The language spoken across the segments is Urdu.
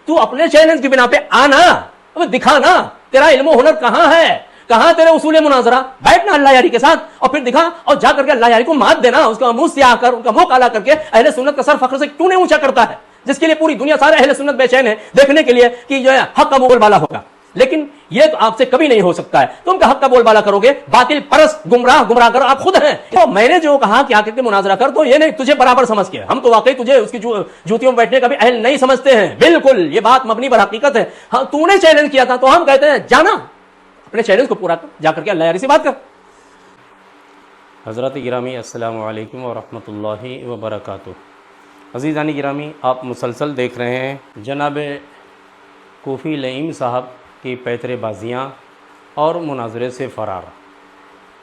تو اپنے چیلنج کی بنا پہ آنا، اب دکھا نا تیرا علم و ہنر کہاں ہے، کہاں تیرے اصول مناظرہ، بیٹھنا اللہ یاری کے ساتھ اور پھر دکھا اور جا کر کے اللہ یاری کو مات دینا، اس کا منہ سیاہ کر، ان کا منہ کالا کر کے اہل سنت کا سر فخر سے کیوں نہیں اونچا کرتا ہے، جس کے لیے پوری دنیا سارے اہل سنت بے چین ہے دیکھنے کے لیے کہ جو ہے حق کا بول بالا ہوگا، لیکن یہ تو آپ سے کبھی نہیں ہو سکتا ہے، تم کا حق کا بول بالا کرو گے، باطل پرست گمراہ کرو آپ خود ہیں۔ تو میں نے جو کہا کہ آ کے مناظرہ کر، تو یہ نہیں تجھے برابر سمجھ کے، ہم تو واقعی تجھے اس کی جوتیوں میں بیٹھنے کا بھی اہل نہیں سمجھتے ہیں، بالکل یہ بات مبنی پر حقیقت ہے۔ ہاں تو نے چیلنج کیا تھا تو ہم کہتے ہیں جانا اپنے چیلنج کو پورا کر، جا کر کے اللہ یاری سے بات کر۔ حضرات گرامی السلام علیکم ورحمۃ اللہ وبرکاتہ۔ عزیزانی گرامی، آپ مسلسل دیکھ رہے ہیں جناب کوفی لئیم صاحب کی پیترے بازیاں اور مناظرے سے فرار۔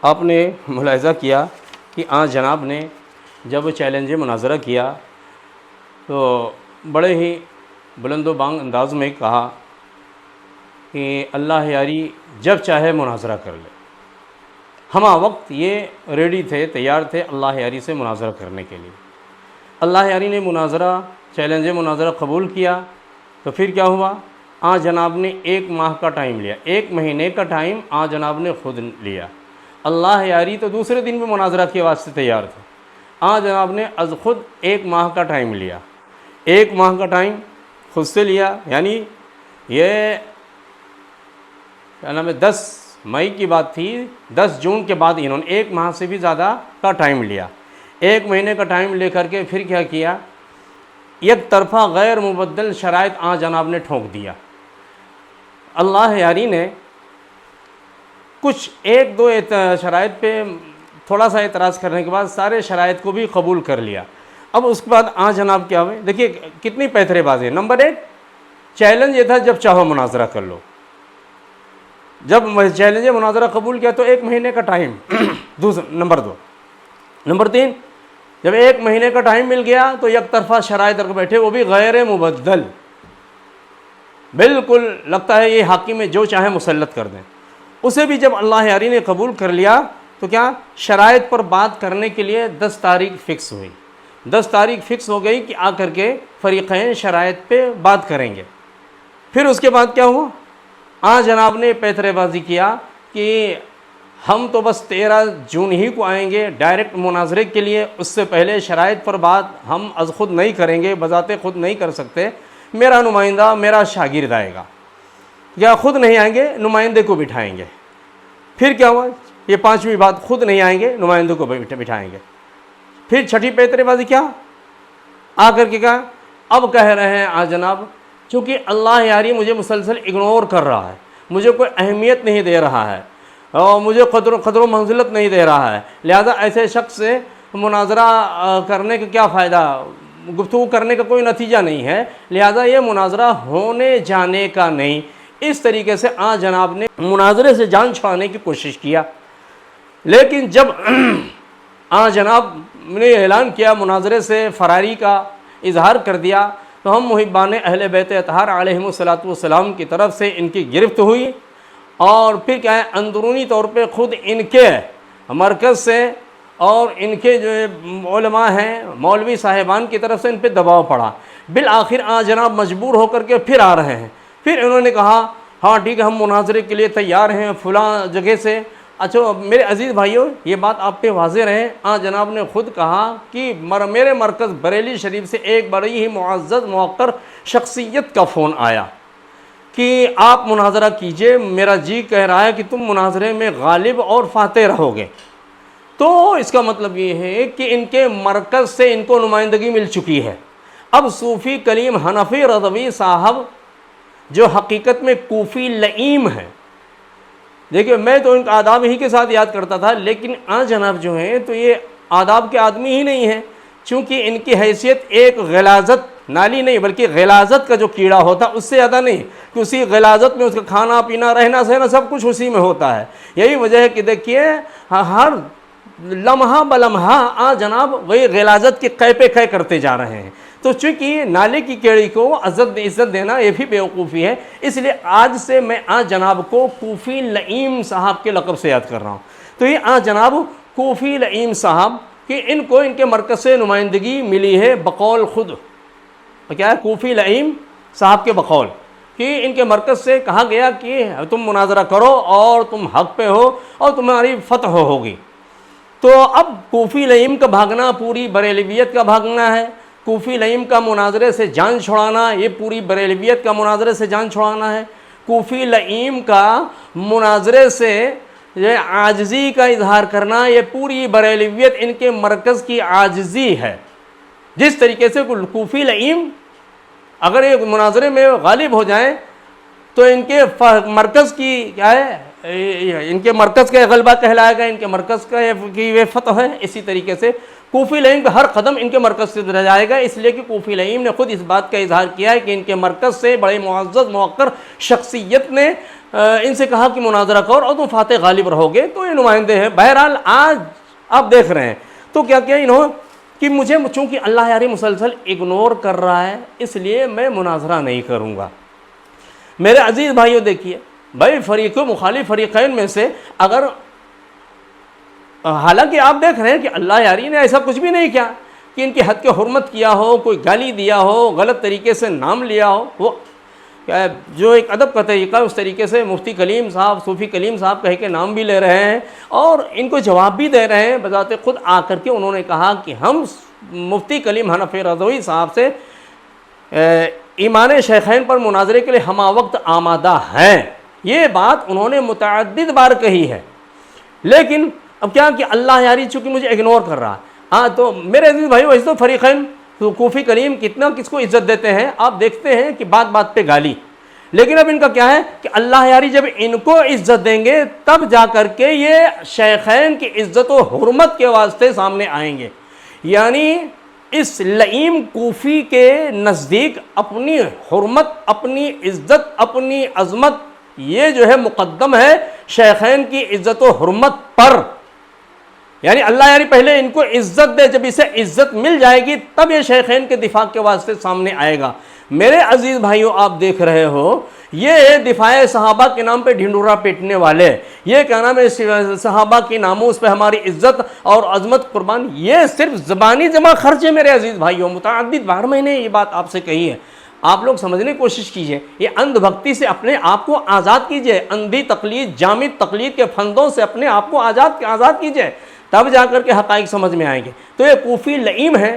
آپ نے ملاحظہ کیا کہ جناب نے جب چیلنج مناظرہ کیا تو بڑے ہی بلند و بانگ انداز میں کہا کہ اللہ یاری جب چاہے مناظرہ کر لے۔ ہمہ وقت یہ ریڈی تھے، تیار تھے اللہ یاری سے مناظرہ کرنے کے لیے۔ اللہ یاری نے چیلنج مناظرہ قبول کیا تو پھر کیا ہوا؟ جناب نے 1 ماہ کا ٹائم لیا، 1 مہینے کا ٹائم جناب نے خود لیا۔ اللہ یاری تو دوسرے دن بھی مناظرہ کے واسطے تیار تھے، جناب نے از خود 1 ماہ کا ٹائم لیا، 1 ماہ کا ٹائم خود سے لیا، یعنی یہ کیا نام ہے 10 مئی کی بات تھی، 10 جون کے بعد انہوں نے 1 ماہ سے بھی زیادہ کا ٹائم لیا، 1 مہینے کا ٹائم لے کر کے پھر کیا کیا؟ یک طرفہ غیر مبدل شرائط جناب نے ٹھونک دیا۔ اللہ یاری نے کچھ 1-2 شرائط پہ تھوڑا سا اعتراض کرنے کے بعد سارے شرائط کو بھی قبول کر لیا۔ اب اس کے بعد جناب کیا ہوئے؟ دیکھیے کتنی پیترے بازی ہے۔ نمبر 1 چیلنج یہ تھا جب چاہو مناظرہ کر لو، جب چیلنج مناظرہ قبول کیا تو 1 مہینے کا ٹائم نمبر 2۔ نمبر 3 جب 1 مہینے کا ٹائم مل گیا تو یک طرفہ شرائط رکھ بیٹھے، وہ بھی غیر مبدل، بالکل لگتا ہے یہ حاکم میں جو چاہے مسلط کر دیں۔ اسے بھی جب اللہ یاری نے قبول کر لیا تو کیا شرائط پر بات کرنے کے لیے 10 تاریخ فکس ہوئی، 10 تاریخ فکس ہو گئی کہ کر کے فریقین شرائط پہ بات کریں گے۔ پھر اس کے بعد کیا ہوا؟ جناب نے پیترے بازی کیا کہ ہم تو بس 13 جون ہی کو آئیں گے ڈائریکٹ مناظرے کے لیے، اس سے پہلے شرائط پر بات ہم از خود نہیں کریں گے، بذات خود نہیں کر سکتے، میرا نمائندہ میرا شاگرد آئے گا، یا خود نہیں آئیں گے نمائندے کو بٹھائیں گے۔ پھر کیا ہوا؟ یہ 5ویں بات، خود نہیں آئیں گے نمائندوں کو بٹھائیں گے۔ پھر 6ٹھی پیترے بازی کیا کر کے کہا؟ اب کہہ رہے ہیں جناب چونکہ اللہ یاری مجھے مسلسل اگنور کر رہا ہے، مجھے کوئی اہمیت نہیں دے رہا ہے اور مجھے قدر و منزلت نہیں دے رہا ہے، لہذا ایسے شخص سے مناظرہ کرنے کا کیا فائدہ، گفتگو کرنے کا کوئی نتیجہ نہیں ہے، لہذا یہ مناظرہ ہونے جانے کا نہیں۔ اس طریقے سے جناب نے مناظرے سے جان چھڑانے کی کوشش کیا، لیکن جب جناب نے اعلان کیا مناظرے سے فراری کا اظہار کر دیا تو ہم محبان اہل بیت اطہار علیہم السلام کی طرف سے ان کی گرفت ہوئی، اور پھر کیا ہے اندرونی طور پہ خود ان کے مرکز سے اور ان کے جو علماء ہیں مولوی صاحبان کی طرف سے ان پہ دباؤ پڑا، بالآخر جناب مجبور ہو کر کے پھر آ رہے ہیں۔ پھر انہوں نے کہا ہاں ٹھیک ہے ہم مناظرے کے لیے تیار ہیں فلاں جگہ سے۔ اچھا میرے عزیز بھائیوں، یہ بات آپ پہ واضح رہے، جناب نے خود کہا کہ میرے مرکز بریلی شریف سے ایک بڑی ہی معزز موقر شخصیت کا فون آیا کہ آپ مناظرہ کیجئے، میرا جی کہہ رہا ہے کہ تم مناظرے میں غالب اور فاتح رہو گے۔ تو اس کا مطلب یہ ہے کہ ان کے مرکز سے ان کو نمائندگی مل چکی ہے۔ اب صوفی کلیم حنفی رضوی صاحب جو حقیقت میں کوفی لئیم ہیں، دیکھیں میں تو ان کا آداب ہی کے ساتھ یاد کرتا تھا، لیکن جناب جو ہیں تو یہ آداب کے آدمی ہی نہیں ہیں، چونکہ ان کی حیثیت ایک غلاظت نالی نہیں بلکہ غلاظت کا جو کیڑا ہوتا ہے اس سے زیادہ نہیں، کہ اسی غلاظت میں اس کا کھانا پینا رہنا سہنا سب کچھ اسی میں ہوتا ہے۔ یہی وجہ ہے کہ دیکھیے ہر لمحہ بلمحہ جناب وہی غلاظت کے قے پہ قے کرتے جا رہے ہیں۔ تو چونکہ نالے کی کیڑی کو عزت دینا یہ بھی بیوقوفی ہے، اس لیے آج سے میں جناب کو کوفی لئیم صاحب کے لقب سے یاد کر رہا ہوں۔ تو یہ جناب کوفی لئیم صاحب کہ ان کو ان کے مرکز سے نمائندگی ملی ہے بقول خود، کیا ہے کوفی لئیم صاحب کے بقول کہ ان کے مرکز سے کہا گیا کہ تم مناظرہ کرو اور تم حق پہ ہو اور تمہاری فتح ہوگی. تو اب کوفی لئیم کا بھاگنا پوری بریلویت کا بھاگنا ہے. کوفی لئیم کا مناظرے سے جان چھڑانا یہ پوری بریلویت کا مناظرے سے جان چھڑانا ہے. کوفی لئیم کا مناظرے سے یہ عاجزی کا اظہار کرنا یہ پوری بریلویت ان کے مرکز کی عاجزی ہے. جس طریقے سے کوفی لئیم اگر یہ مناظرے میں غالب ہو جائیں تو ان کے مرکز کی کیا ہے، ان کے مرکز کا غلبہ کہلائے گا، ان کے مرکز کا یہ فتح ہے. اسی طریقے سے کوفی لئیم کا ہر قدم ان کے مرکز سے رہ جائے گا، اس لیے کہ کوفی لئیم نے خود اس بات کا اظہار کیا ہے کہ ان کے مرکز سے بڑے معزز موقر شخصیت نے ان سے کہا کہ مناظرہ کرو اور تم فاتح غالب رہو گے. تو یہ نمائندے ہیں. بہرحال آج آپ دیکھ رہے ہیں تو کیا کیا انہوں کہ مجھے چونکہ اللہ یاری مسلسل اگنور کر رہا ہے اس لیے میں مناظرہ نہیں کروں گا. میرے عزیز بھائیوں دیکھیے بھائی فریق مخالف فریقین میں سے اگر حالانکہ آپ دیکھ رہے ہیں کہ اللہ یاری نے ایسا کچھ بھی نہیں کیا کہ ان کی حد کے حرمت کیا ہو، کوئی گالی دیا ہو، غلط طریقے سے نام لیا ہو. وہ جو ایک ادب کا طریقہ اس طریقے سے مفتی کلیم صاحب، صوفی کلیم صاحب کہہ کے نام بھی لے رہے ہیں اور ان کو جواب بھی دے رہے ہیں. بذات خود آ کر کے انہوں نے کہا کہ ہم مفتی کلیم حنفی رضوی صاحب سے ایمان شیخین پر مناظرے کے لیے ہمہ وقت آمادہ ہیں. یہ بات انہوں نے متعدد بار کہی ہے. لیکن اب کیا کہ اللہ یاری چونکہ مجھے اگنور کر رہا ہے. تو میرے عزیز بھائیو ویسے تو فریقین کوفی کلیم کتنا کس کو عزت دیتے ہیں آپ دیکھتے ہیں کہ بات بات پہ گالی. لیکن اب ان کا کیا ہے کہ اللہ یاری جب ان کو عزت دیں گے تب جا کر کے یہ شیخین کی عزت و حرمت کے واسطے سامنے آئیں گے. یعنی اس لئیم کوفی کے نزدیک اپنی حرمت، اپنی عزت، اپنی عظمت یہ جو ہے مقدم ہے شیخین کی عزت و حرمت پر. یعنی اللہ یاری پہلے ان کو عزت دے، جب اسے عزت مل جائے گی تب یہ شیخین کے دفاع کے واسطے سامنے آئے گا. میرے عزیز بھائیوں آپ دیکھ رہے ہو یہ دفاع صحابہ کے نام پہ ڈھنڈورا پیٹنے والے، یہ کیا نام ہے صحابہ کی ناموس پہ ہماری عزت اور عظمت قربان، یہ صرف زبانی جمع خرچ ہے. میرے عزیز بھائیوں متعدد بار میں نے یہ بات آپ سے کہی ہے. آپ لوگ سمجھنے کی کوشش کیجئے، یہ اندھ بھکتی سے اپنے آپ کو آزاد کیجئے، اندھی تقلید، جامد تقلید کے پھندوں سے اپنے آپ کو آزاد کیجئے، تب جا کر کے حقائق سمجھ میں آئیں گے. تو یہ کوفی لئیم ہے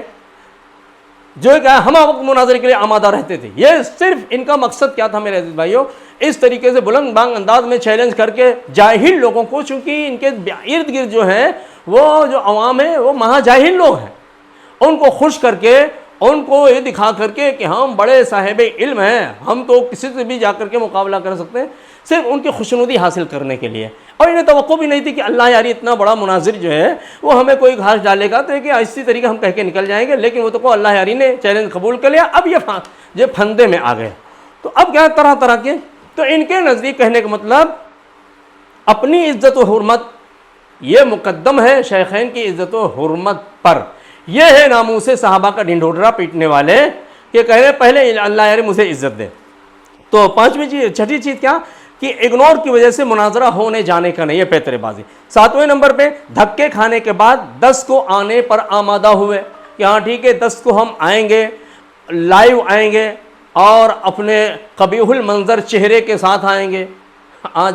جو ہمہ وقت مناظرے کے لیے آمادہ رہتے تھے. یہ صرف ان کا مقصد کیا تھا میرے عزیز بھائیوں، اس طریقے سے بلند بانگ انداز میں چیلنج کر کے جاہل لوگوں کو، چونکہ ان کے ارد گرد جو ہے وہ جو عوام ہے وہ مہا جاہل لوگ ہیں، ان کو خوش کر کے، ان کو یہ دکھا کر کے کہ ہم بڑے صاحب علم ہیں، ہم تو کسی سے بھی جا کر کے مقابلہ کر سکتے ہیں، صرف ان کی خوشنودی حاصل کرنے کے لیے. اور انہیں توقع بھی نہیں تھی کہ اللہ یاری اتنا بڑا مناظر جو ہے وہ ہمیں کوئی گھاس ڈالے گا تو کہ اسی طریقے ہم کہہ کے نکل جائیں گے. لیکن وہ تو کو اللہ یاری نے چیلنج قبول کر لیا. اب یہ پھندے میں آ گئے. تو اب کیا طرح طرح کے، تو ان کے نزدیک کہنے کا مطلب اپنی عزت و حرمت یہ مقدم ہے شیخین کی عزت و حرمت پر. یہ ہے ناموس صحابہ کا ڈھنڈورا پیٹنے والے کہ کہہ رہے پہلے اللہ یاری مجھے عزت دے. تو پانچویں چیز، چھٹی چیز کیا کہ اگنور کی وجہ سے مناظرہ ہونے جانے کا نہیں ہے، پیترے بازی. ساتویں نمبر پہ دھکے کھانے کے بعد 10 کو آنے پر آمادہ ہوئے کہ ہاں ٹھیک ہے 10 کو ہم آئیں گے، لائیو آئیں گے اور اپنے قبیح المنظر چہرے کے ساتھ آئیں گے.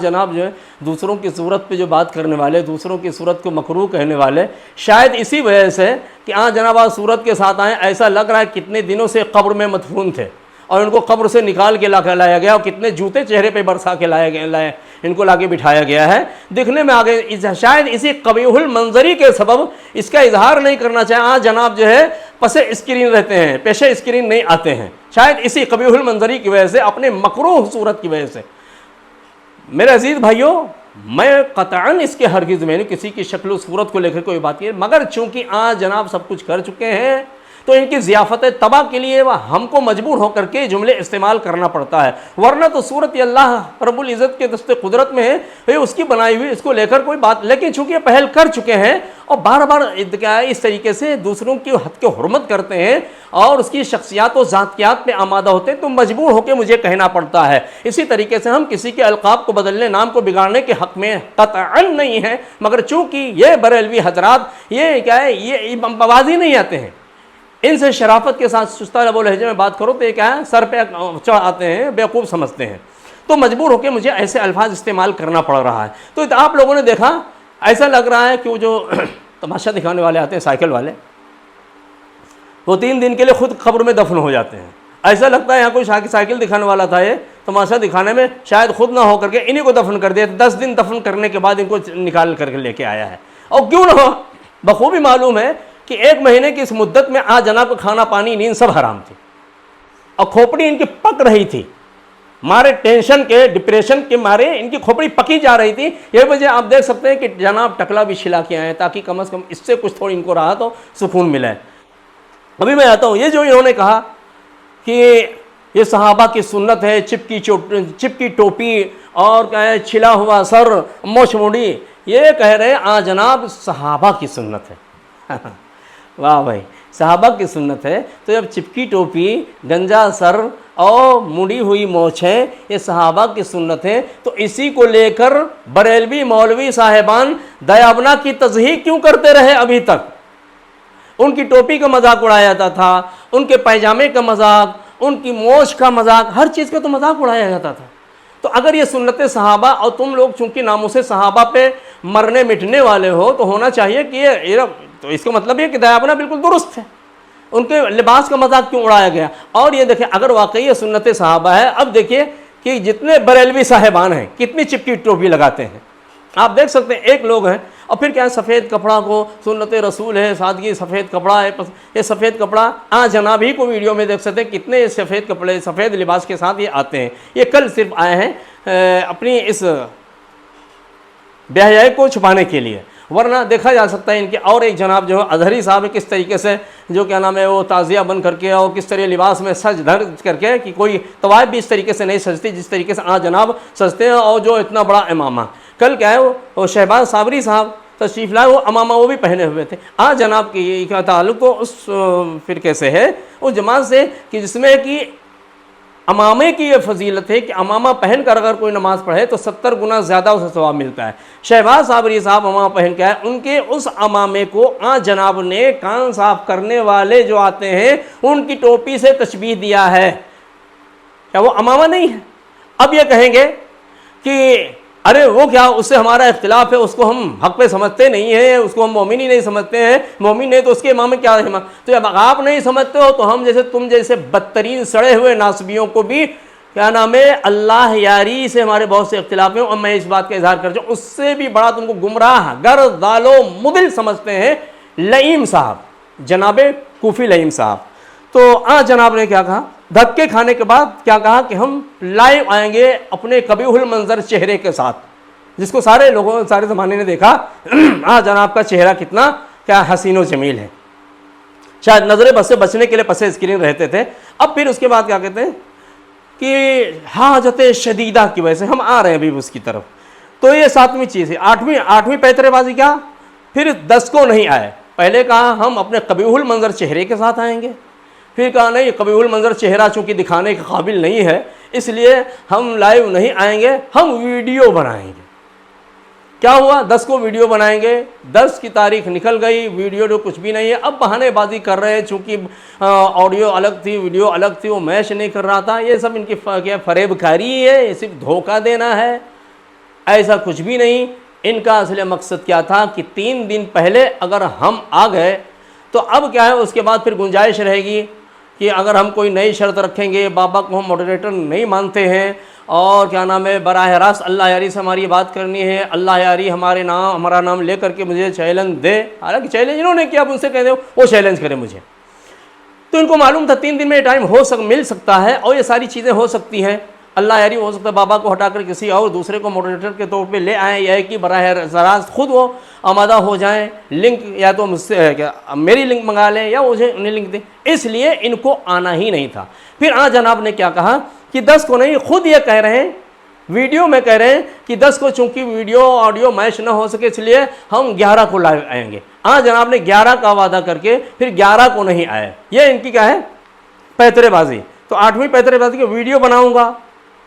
جناب جو ہے دوسروں کی صورت پہ جو بات کرنے والے، دوسروں کی صورت کو مکروہ کہنے والے، شاید اسی وجہ سے کہ جناب آج صورت کے ساتھ آئیں، ایسا لگ رہا ہے کتنے دنوں سے قبر میں مدفون تھے اور ان کو قبر سے نکال کے لایا گیا اور کتنے جوتے چہرے پہ برسا کے لائے ان کو لا کے بٹھایا گیا ہے. دکھنے میں آگے شاید اسی قبیح المنظری کے سبب اس کا اظہار نہیں کرنا چاہے. جناب جو ہے پس اسکرین رہتے ہیں، پیشے اسکرین نہیں آتے ہیں، شاید اسی قبیح المنظری کی وجہ سے، اپنے مکروہ صورت کی وجہ سے. میرے عزیز بھائیوں میں قطعاً اس کے ہرگز میں نے کسی کی شکل و صورت کو لے کر کوئی بات کی، مگر چونکہ جناب سب کچھ کر چکے ہیں تو ان کی ضیافت تباہ کے لیے وہ ہم کو مجبور ہو کر کے جملے استعمال کرنا پڑتا ہے. ورنہ تو صورت اللہ رب العزت کے دست قدرت میں ہے، اس کی بنائی ہوئی، اس کو لے کر کوئی بات. لیکن چونکہ پہل کر چکے ہیں اور بار بار اس طریقے سے دوسروں کی حد کے حرمت کرتے ہیں اور اس کی شخصیات و ذاتیات پہ آمادہ ہوتے ہیں تو مجبور ہو کے مجھے کہنا پڑتا ہے. اسی طریقے سے ہم کسی کے القاب کو بدلنے، نام کو بگاڑنے کے حق میں قطعاً نہیں ہیں، مگر چونکہ یہ بریلوی حضرات یہ کیا ہے، یہ بازی نہیں آتے ہیں. ان سے شرافت کے ساتھ سستہ لب و لہجے میں بات کرو تو یہ کیا ہے، سر پہ چڑھ آتے ہیں، بیوقوف سمجھتے ہیں، تو مجبور ہو کے مجھے ایسے الفاظ استعمال کرنا پڑ رہا ہے۔ تو آپ لوگوں نے دیکھا، ایسا لگ رہا ہے کہ وہ جو تماشا دکھانے والے آتے ہیں سائیکل والے، وہ 3 دن کے لیے خود قبر میں دفن ہو جاتے ہیں۔ ایسا لگتا ہے یہاں کوئی سائیکل دکھانے والا تھا، یہ تماشا دکھانے میں شاید خود نہ ہو کر کے انہیں کو دفن کر دیا، 10 دن دفن کرنے کے بعد ان کو نکال کر کے لے کے آیا ہے۔ اور کیوں نہ ہو، بخوبی معلوم ہے کہ 1 مہینے کی اس مدت میں آج جناب کو کھانا پانی نیند سب حرام تھی، اور کھوپڑی ان کی پک رہی تھی، مارے ٹینشن کے، ڈپریشن کے مارے ان کی کھوپڑی پکی جا رہی تھی۔ یہ وجہ آپ دیکھ سکتے ہیں کہ جناب ٹکلا بھی چھلا کے آئے تاکہ کم از کم اس سے کچھ تھوڑی ان کو راحت ہو، سکون ملے۔ ابھی میں آتا ہوں، یہ جو انہوں نے کہا کہ یہ صحابہ کی سنت ہے، چپ کی ٹوپی اور کیا ہے چھلا ہوا سر، موچھ مونڈی، یہ کہہ رہے ہیں جناب صحابہ کی سنت ہے۔ واہ بھائی، صحابہ کی سنت ہے تو جب چپکی ٹوپی، گنجا سر اور مڑی ہوئی موچھ ہے، یہ صحابہ کی سنت ہے، تو اسی کو لے کر بریلوی مولوی صاحبان دیابنا کی تضحیق کیوں کرتے رہے ابھی تک؟ ان کی ٹوپی کا مذاق اڑایا جاتا تھا، ان کے پیجامے کا مذاق، ان کی موچھ کا مذاق، ہر چیز کا تو مذاق اڑایا جاتا تھا۔ تو اگر یہ سنت صحابہ اور تم لوگ چونکہ ناموس صحابہ پہ مرنے مٹنے والے ہو تو ہونا چاہیے کہ یہ تو اس کا مطلب یہ کہ دیابنا بالکل درست ہے، ان کے لباس کا مذاق کیوں اڑایا گیا؟ اور یہ دیکھیں اگر واقعی یہ سنت صحابہ ہے، اب دیکھیے کہ جتنے بریلوی صاحبان ہیں کتنی چپکی ٹوپی لگاتے ہیں، آپ دیکھ سکتے ہیں ایک لوگ ہیں، اور پھر کیا ہے سفید کپڑا کو سنت رسول ہے، سادگی سفید کپڑا ہے، یہ سفید کپڑا جناب ہی کو ویڈیو میں دیکھ سکتے ہیں کتنے سفید کپڑے سفید لباس کے ساتھ یہ آتے ہیں۔ یہ کل صرف آئے ہیں اپنی اس بے حیائی کو چھپانے کے لیے، ورنہ دیکھا جا سکتا ہے ان کے اور ایک جناب جو اظہری صاحب کس طریقے سے جو کیا نام ہے وہ تعزیہ بن کر کے اور کس طرح لباس میں سج دھر کر کے کہ کوئی طوائف بھی اس طریقے سے نہیں سجتی جس طریقے سے جناب سجتے ہیں، اور جو اتنا بڑا امامہ کل کیا ہے وہ شہباز صابری صاحب تشریف لائے، وہ امامہ وہ بھی پہنے ہوئے تھے۔ جناب کی کا تعلق تو اس فرقے سے ہے، اس جماعت سے کہ جس میں کہ امامے کی یہ فضیلت ہے کہ امامہ پہن کر اگر کوئی نماز پڑھے تو 70 گنا زیادہ اسے ثواب ملتا ہے۔ شہباز صابری صاحب امامہ پہن کے آئے، ان کے اس امامے کو جناب نے کان صاف کرنے والے جو آتے ہیں ان کی ٹوپی سے تشبیہ دیا ہے، کیا وہ امامہ نہیں ہے؟ اب یہ کہیں گے کہ ارے وہ کیا، اس سے ہمارا اختلاف ہے، اس کو ہم حق پہ سمجھتے نہیں ہیں، اس کو ہم مومن ہی نہیں سمجھتے ہیں، مومن نہیں تو اس کے امام کیا ہے؟ تو جب آپ نہیں سمجھتے ہو تو ہم جیسے تم جیسے بدترین سڑے ہوئے ناصبیوں کو بھی کیا نام ہے اللہ یاری سے ہمارے بہت سے اختلاف ہیں، اور میں اس بات کا اظہار کر چاہوں اس سے بھی بڑا تم کو گمراہ گر ضال و مضل سمجھتے ہیں لئیم صاحب، جناب کوفی لئیم صاحب۔ تو جناب نے کیا کہا، دھکے کھانے کے بعد کیا کہا کہ ہم لائیو آئیں گے اپنے قبیح المنظر چہرے کے ساتھ، جس کو سارے لوگوں سارے زمانے نے دیکھا جناب کا چہرہ کتنا کیا حسین و جمیل ہے، شاید نظر بس سے بچنے کے لیے پس اسکرین رہتے تھے۔ اب پھر اس کے بعد کیا کہتے ہیں کہ حاجت شدیدہ کی وجہ سے ہم آ رہے ہیں ابھی اس کی طرف۔ تو یہ 7ویں چیز ہے۔ 8ویں پیترے بازی کیا، پھر 10 کو نہیں آئے، پہلے کہا ہم اپنے قبیح المنظر چہرے کے ساتھ آئیں گے، پھر کہا نہیں قبیح المنظر چہرہ چونکہ دکھانے کے قابل نہیں ہے اس لیے ہم لائیو نہیں آئیں گے، ہم ویڈیو بنائیں گے۔ کیا ہوا، 10 کو ویڈیو بنائیں گے، 10 کی تاریخ نکل گئی، ویڈیو جو کچھ بھی نہیں ہے۔ اب بہانے بازی کر رہے ہیں چونکہ آڈیو الگ تھی ویڈیو الگ تھی، وہ میچ نہیں کر رہا تھا، یہ سب ان کی کیا فریب کاری ہے، یہ صرف دھوکہ دینا ہے، ایسا کچھ بھی نہیں۔ ان کا اصل مقصد کیا تھا کہ 3 دن پہلے اگر ہم آ گئے تو اب کیا ہے اس کے بعد پھر گنجائش رہے گی کہ اگر ہم کوئی نئی شرط رکھیں گے، بابا کو ہم ماڈریٹر نہیں مانتے ہیں اور کیا نام ہے براہ راست اللہ یاری سے ہماری بات کرنی ہے، اللہ یاری ہمارا نام لے کر کے مجھے چیلنج دے، حالانکہ چیلنج انہوں نے کیا، اب ان سے کہہ دو وہ چیلنج کرے مجھے۔ تو ان کو معلوم تھا 3 دن میں یہ ٹائم مل سکتا ہے اور یہ ساری چیزیں ہو سکتی ہیں، اللہ یاری ہو سکتا ہے بابا کو ہٹا کر کسی اور دوسرے کو ماڈریٹر کے طور پہ لے آئیں، یا کہ براہ راست خود وہ آمادہ ہو جائیں، لنک یا تو مجھ سے میری لنک منگا لیں یا مجھے انہیں لنک دیں، اس لیے ان کو آنا ہی نہیں تھا۔ پھر جناب نے کیا کہا کہ 10 کو نہیں، خود یہ کہہ رہے ہیں ویڈیو میں کہہ رہے ہیں کہ 10 کو چونکہ ویڈیو آڈیو میچ نہ ہو سکے اس لیے ہم 11 کو لائیو آئیں گے۔ جناب نے 11 کا وعدہ کر کے پھر 11 کو نہیں آئے، یہ ان کی کیا ہے پیترے بازی۔ تو 8ویں پیترے بازی کی ویڈیو بناؤں گا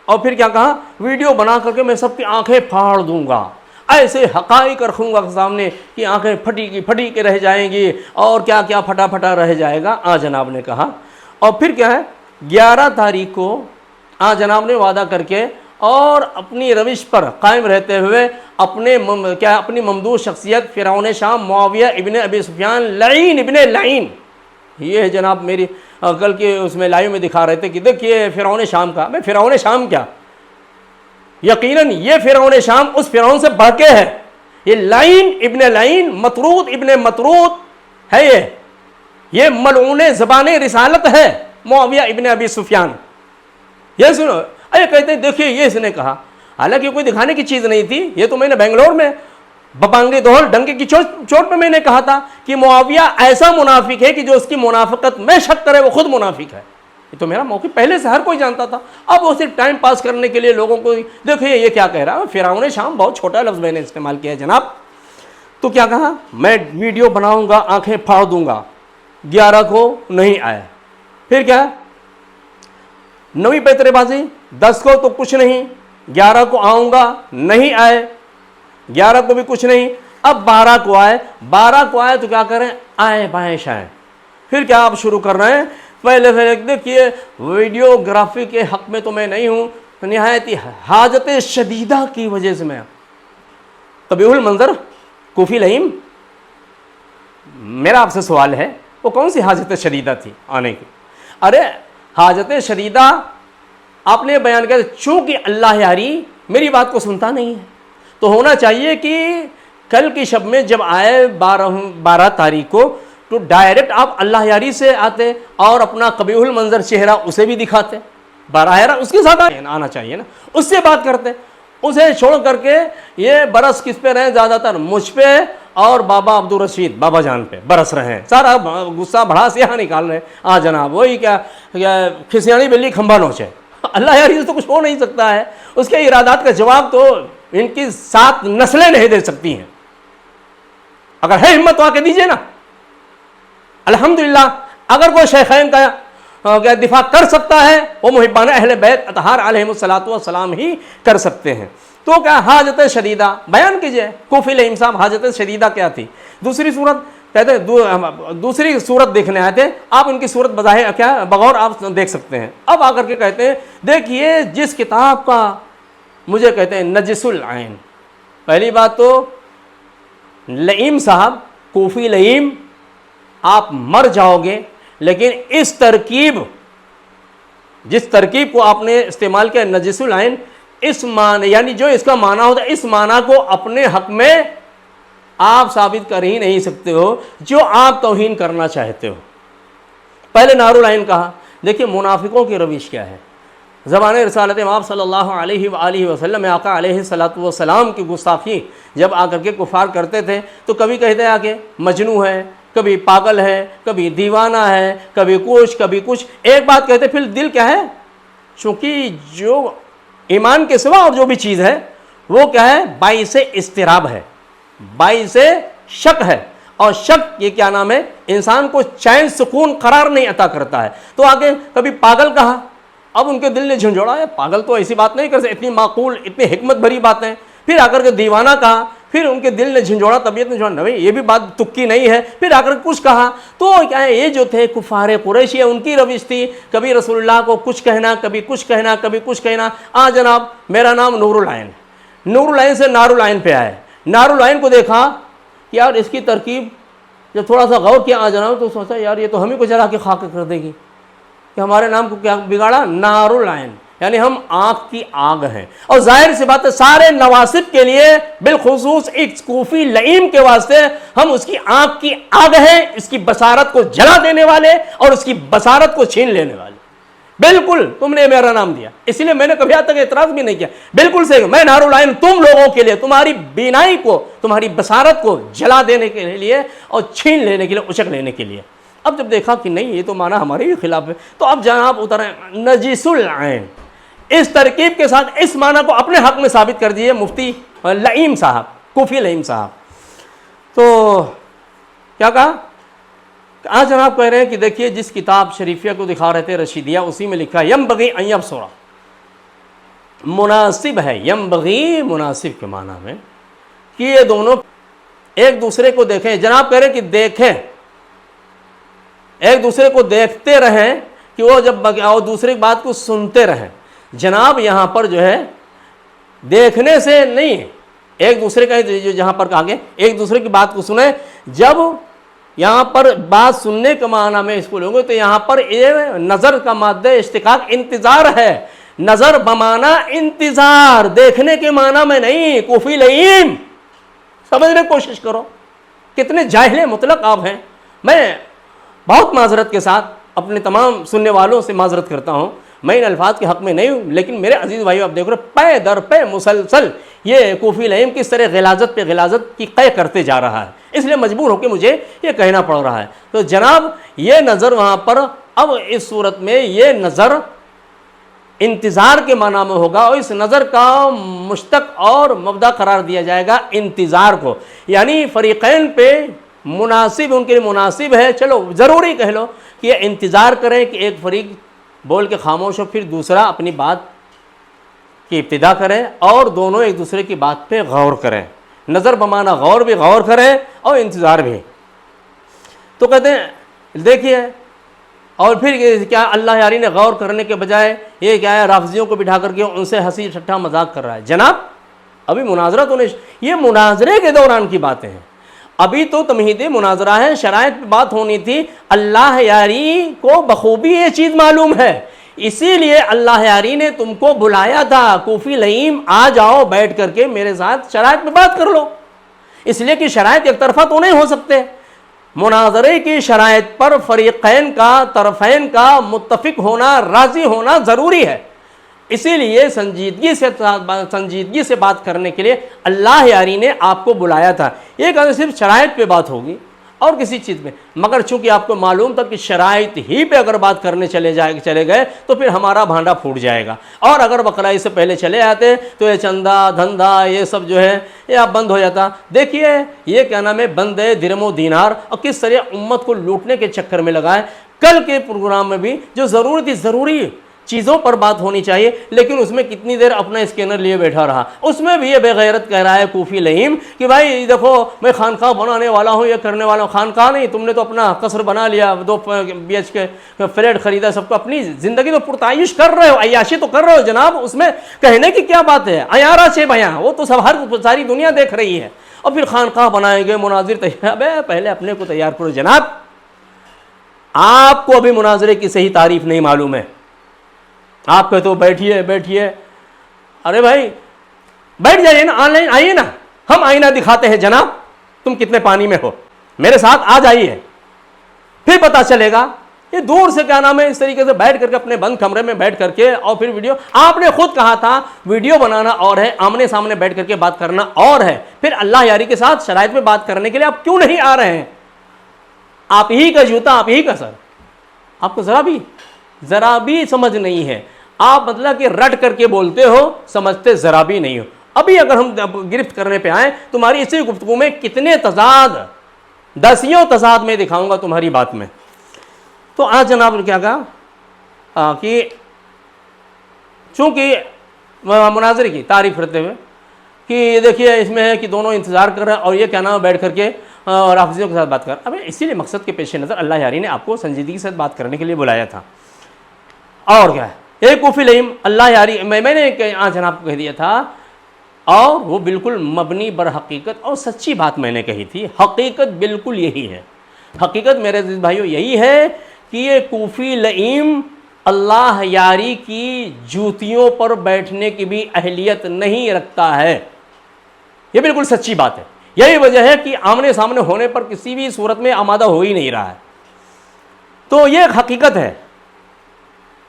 اور پھر کیا کہا ویڈیو بنا کر کے میں سب کی آنکھیں پھاڑ دوں گا، ایسے حقائق رکھوں گا سامنے کہ آنکھیں پھٹی کی پھٹی کے رہ جائیں گی اور کیا کیا پھٹا پھٹا رہ جائے گا. جناب نے کہا. اور پھر کیا ہے 11 تاریخ کو جناب نے وعدہ کر کے اور اپنی روش پر قائم رہتے ہوئے اپنی ممدوح شخصیت فرعون شام معاویہ ابن ابی سفیان لعین ابن لعین، یہ ہے جناب میری کل کے اس میں لائیو میں دکھا رہے تھے کہ دیکھیے فرعون شام کا. میں فرعون شام کیا، یقیناً یہ فرعون شام اس فرعون سے بڑھ کے ہے. یہ لعین ابن لعین مطرود ابن مطرود ہے، یہ ملعون زبان رسالت ہے معاویہ ابن ابی سفیان. یہ سنو، کہتے ہیں دیکھیے یہ اس نے کہا، حالانکہ کوئی دکھانے کی چیز نہیں تھی. یہ تو میں نے بنگلور میں بپانگی دہل ڈنکے کی چوٹ پہ میں نے کہا تھا کہ معاویہ ایسا منافق ہے کہ جو اس کی منافقت میں شک کرے وہ خود منافق ہے. یہ تو میرا موقف پہلے سے ہر کوئی جانتا تھا. اب وہ صرف ٹائم پاس کرنے کے لیے لوگوں کو دیکھیے یہ کیا کہہ رہا ہے. فرعون شام بہت چھوٹا لفظ میں نے استعمال کیا ہے جناب. تو کیا کہا، میں ویڈیو بناؤں گا، آنکھیں پھاڑ دوں گا. 11 کو نہیں آیا. پھر کیا 9ویں پیترے بازی، 10 کو تو کچھ نہیں، 11 کو آؤں گا، نہیں آئے. 11 کو بھی کچھ نہیں. اب 12 کو آئے. 12 کو آئے تو کیا کریں، آئے بائیں شائیں. پھر کیا آپ شروع کر رہے ہیں. پہلے دیکھیے ویڈیوگرافی کے حق میں تو میں نہیں ہوں، نہایت حاجت شدیدہ کی وجہ سے میں. قبیح المنظر کوفی لئیم، میرا آپ سے سوال ہے وہ کون سی حاجت شدیدہ تھی آنے کی؟ ارے حاجت شدیدہ آپ نے بیان کیا، چونکہ اللہ یاری میری بات کو سنتا نہیں ہے. تو ہونا چاہیے کہ کل کی شب میں جب آئے 12 تاریخ کو تو ڈائریکٹ آپ اللہ یاری سے آتے اور اپنا قبیح المنظر چہرہ اسے بھی دکھاتے. براہ راست اس کے ساتھ آنا چاہیے نا، اس سے بات کرتے. اسے چھوڑ کر کے یہ برس کس پہ رہے، زیادہ تر مجھ پہ اور بابا عبدالرشید بابا جان پہ برس رہے ہیں. سارا غصہ بڑھاس یہاں نکال رہے ہیں. جناب وہی کیا کھسیانی بلی کھمبا نوچے. اللہ یاری سے تو کچھ ہو نہیں سکتا ہے. اس کے ارادات کا جواب تو ان کی 7 نسلیں نہیں دے سکتی ہیں. اگر ہے ہمت تو آ کے دیجیے نا. الحمدللہ اگر کوئی شیخین کا دفاع کر سکتا ہے وہ محبان اہل بیت اطہار علیہم الصلوۃ والسلام ہی کر سکتے ہیں. تو کیا حاجت شدیدہ بیان کیجئے. کوفی لئیم صاحب حاجت شدیدہ کیا تھی؟ دوسری صورت کہتے ہیں، دوسری صورت دیکھنے آئے تھے. آپ ان کی صورت بظاہر کیا بغور آپ دیکھ سکتے ہیں. اب آ کر کے کہتے ہیں دیکھیے جس کتاب کا مجھے کہتے ہیں نجس العین. پہلی بات تو لئیم صاحب کوفی لئیم آپ مر جاؤ گے، لیکن اس ترکیب جس ترکیب کو آپ نے استعمال کیا نجس العین، اس معنی یعنی جو اس کا معنی ہوتا ہے اس معنی کو اپنے حق میں آپ ثابت کر ہی نہیں سکتے ہو جو آپ توہین کرنا چاہتے ہو. پہلے نار العین کہا. دیکھیے منافقوں کی روش کیا ہے. زبان رسالت آپ صلی اللہ علیہ وآلہ وسلم میں آقا علیہ الصلوۃ والسلام کی گستاخی جب آ کر کے کفار کرتے تھے تو کبھی کہتے آ کے مجنوں ہے، کبھی پاگل ہے، کبھی دیوانہ ہے، کبھی کچھ ایک بات کہتے پھر دل کیا ہے، چونکہ جو ایمان کے سوا اور جو بھی چیز ہے وہ کیا ہے باعث اضطراب ہے، باعث شک ہے. اور شک یہ کیا نام ہے انسان کو چین سکون قرار نہیں عطا کرتا ہے. تو آگے کبھی پاگل کہا. اب ان کے دل نے جھنجھوڑا ہے پاگل تو ایسی بات نہیں کر سکتے، اتنی معقول اتنی حکمت بھری باتیں. پھر آ کر کے دیوانہ کہا. پھر ان کے دل نے جھنجھوڑا، طبیعت نے جھنجھوڑا، نہیں یہ بھی بات تکی نہیں ہے. پھر آ کر کچھ کہا. تو کیا ہے یہ جو تھے کفار قریشی ان کی روش تھی کبھی رسول اللہ کو کچھ کہنا، کبھی کچھ کہنا، کبھی کچھ کہنا. جناب میرا نام نور العین، نور العین سے نار العین پہ آئے. نار العین کو دیکھا کہ یار اس کی ترکیب جب تھوڑا سا غور کیا جناب تو سوچا یار یہ تو ہمیں کو جلا کے خاک کر دے گی کہ ہمارے نام کو کیا بگاڑا، نار العین یعنی ہم آنکھ کی آگ ہیں. اور ظاہر سی بات ہے سارے نواسب کے لیے بالخصوص ایک کوفی لئیم کے واسطے ہم اس کی آنکھ کی آگ ہیں، اس کی بصارت کو جلا دینے والے اور اس کی بصارت کو چھین لینے والے. بالکل تم نے میرا نام دیا اس لیے میں نے کبھی آج تک اعتراض بھی نہیں کیا. بالکل صحیح، میں نار العین تم لوگوں کے لیے تمہاری بینائی کو تمہاری بصارت کو جلا دینے کے لیے اور چھین لینے کے لیے اچک لینے کے لیے. اب جب دیکھا کہ نہیں یہ تو معنی ہمارے ہی خلاف ہے تو اب جناب اترے نجس العین اس ترکیب کے ساتھ اس معنی کو اپنے حق میں ثابت کر دیے مفتی لئیم صاحب، کوفی لئیم صاحب. تو کیا کہا آج جناب کہہ رہے ہیں کہ دیکھیے جس کتاب شریفیہ کو دکھا رہے تھے رشیدیہ اسی میں لکھا ینبغی ان یبصرا، مناسب ہے. ینبغی مناسب کے معنی میں کہ یہ دونوں ایک دوسرے کو دیکھیں. جناب کہہ رہے کہ دیکھیں, ایک دوسرے کو دیکھتے رہیں کہ وہ جب اور دوسرے کی بات کو سنتے رہیں. جناب یہاں پر جو ہے دیکھنے سے نہیں, ایک دوسرے کا جہاں پر کہا گیا ایک دوسرے کی بات کو سنیں. جب یہاں پر بات سننے کے معنی میں اس کو لوگوں تو یہاں پر یہ نظر کا مادہ اشتقاق انتظار ہے. نظر بمانا انتظار, دیکھنے کے معنی میں نہیں. کوفی لئیم, سمجھنے کی کوشش کرو. کتنے جاہل مطلق آپ ہیں. میں بہت معذرت کے ساتھ اپنے تمام سننے والوں سے معذرت کرتا ہوں, میں ان الفاظ کے حق میں نہیں ہوں, لیکن میرے عزیز بھائیو آپ دیکھ رہے پے در پے مسلسل یہ کوفی لئیم کس طرح غلاظت پہ غلاظت کی قے کرتے جا رہا ہے, اس لیے مجبور ہو کے مجھے یہ کہنا پڑ رہا ہے. تو جناب یہ نظر وہاں پر اب اس صورت میں یہ نظر انتظار کے معنی میں ہوگا, اور اس نظر کا مشتق اور مبدا قرار دیا جائے گا انتظار کو. یعنی فریقین پہ مناسب, ان کے لیے مناسب ہے, چلو ضروری کہہ لو کہ یہ انتظار کریں کہ ایک فریق بول کے خاموش ہو, پھر دوسرا اپنی بات کی ابتدا کریں اور دونوں ایک دوسرے کی بات پہ غور کریں. نظر بمانا غور بھی غور کریں اور انتظار بھی. تو کہتے ہیں دیکھیے, اور پھر کیا اللہ یاری نے غور کرنے کے بجائے یہ کیا ہے رافضیوں کو بٹھا کر کے ان سے ہنسی ٹھٹھا مذاق کر رہا ہے. جناب ابھی مناظرہ تو نہیں, یہ مناظرے کے دوران کی باتیں ہیں, ابھی تو تمہید مناظرہ ہے, شرائط پہ بات ہونی تھی. اللہ یاری کو بخوبی یہ چیز معلوم ہے, اسی لیے اللہ یاری نے تم کو بلایا تھا. کوفی لئیم آ جاؤ بیٹھ کر کے میرے ساتھ شرائط پہ بات کر لو, اس لیے کہ شرائط ایک طرفہ تو نہیں ہو سکتے. مناظرے کی شرائط پر فریقین کا طرفین کا متفق ہونا, راضی ہونا ضروری ہے. اسی لیے سنجیدگی سے بات کرنے کے لیے اللہ یاری نے آپ کو بلایا تھا. یہ کہتے صرف شرائط پہ بات ہوگی اور کسی چیز پہ, مگر چونکہ آپ کو معلوم تھا کہ شرائط ہی پہ اگر بات کرنے چلے گئے تو پھر ہمارا بھانڈا پھوٹ جائے گا, اور اگر بقرعید سے پہلے چلے آتے تو یہ چندہ دھندا یہ سب جو ہے یہ اب بند ہو جاتا. دیکھیے یہ کیا نام ہے بند ہے درم و دینار, اور کس طرح امت کو لوٹنے کے چکر میں لگائے. کل کے پروگرام میں بھی جو ضروری چیزوں پر بات ہونی چاہیے, لیکن اس میں کتنی دیر اپنا اسکینر لیے بیٹھا رہا. اس میں بھی یہ بے غیرت کہہ رہا ہے کوفی لئیم کہ بھائی دیکھو میں خانقاہ بنانے والا ہوں, یہ کرنے والا ہوں. خانقاہ نہیں, تم نے تو اپنا قصر بنا لیا, 2 BH کے فلیٹ خریدا, سب کو اپنی زندگی تو پرتعیش کر رہے ہو, عیاشی تو کر رہے ہو. جناب اس میں کہنے کی کیا بات ہے, عیارہ سے بیاں وہ تو سب ساری دنیا دیکھ رہی ہے. اور پھر خانقاہ بنائیں گے, مناظر تیار, پہلے اپنے کو تیار کرو. جناب آپ کو ابھی مناظرے کی صحیح تعریف نہیں معلوم ہے. آپ کہتے ہو بیٹھیے, ارے بھائی بیٹھ جائیے نا, آن لائن آئیے نا, ہم آئینہ دکھاتے ہیں. جناب تم کتنے پانی میں ہو, میرے ساتھ آ جائیے, پھر پتا چلے گا. یہ دور سے کیا نام ہے اس طریقے سے بیٹھ کر کے اپنے بند کمرے میں بیٹھ کر کے اور پھر ویڈیو, آپ نے خود کہا تھا ویڈیو بنانا اور ہے, آمنے سامنے بیٹھ کر کے بات کرنا اور ہے. پھر اللہ یاری کے ساتھ شرائط میں بات کرنے کے لیے آپ کیوں نہیں آ رہے ہیں؟ آپ ہی کا جوتا, آپ ہی کا سر, آپ کو ذرا بھی سمجھ نہیں ہے. آپ مطلب کہ رٹ کر کے بولتے ہو, سمجھتے ذرا بھی نہیں ہو. ابھی اگر ہم گرفت کرنے پہ آئیں, تمہاری اسی گفتگو میں کتنے تضاد, دسیوں تضاد میں دکھاؤں گا تمہاری بات میں. تو آج جناب نے کیا کہا کہ چونکہ مناظر کی تعریف کرتے ہوئے کہ یہ دیکھیے اس میں ہے کہ دونوں انتظار کر رہے ہیں, اور یہ کیا نام بیٹھ کر کے رافضیوں کے ساتھ بات کر. اب اسی لیے مقصد کے پیش نظر اللہ یاری نے آپ کو سنجیدگی کے ساتھ بات کرنے کے لیے بلایا تھا. اور کیا ہے ایک کوفی لئیم اللہ یاری, میں نے جناب کو کہہ دیا تھا, اور وہ بالکل مبنی بر حقیقت اور سچی بات میں نے کہی تھی. حقیقت بالکل یہی ہے. حقیقت میرے عزیز بھائیو یہی ہے کہ یہ کوفی لئیم اللہ یاری کی جوتیوں پر بیٹھنے کی بھی اہلیت نہیں رکھتا ہے. یہ بالکل سچی بات ہے. یہی وجہ ہے کہ آمنے سامنے ہونے پر کسی بھی صورت میں آمادہ ہو ہی نہیں رہا ہے. تو یہ ایک حقیقت ہے.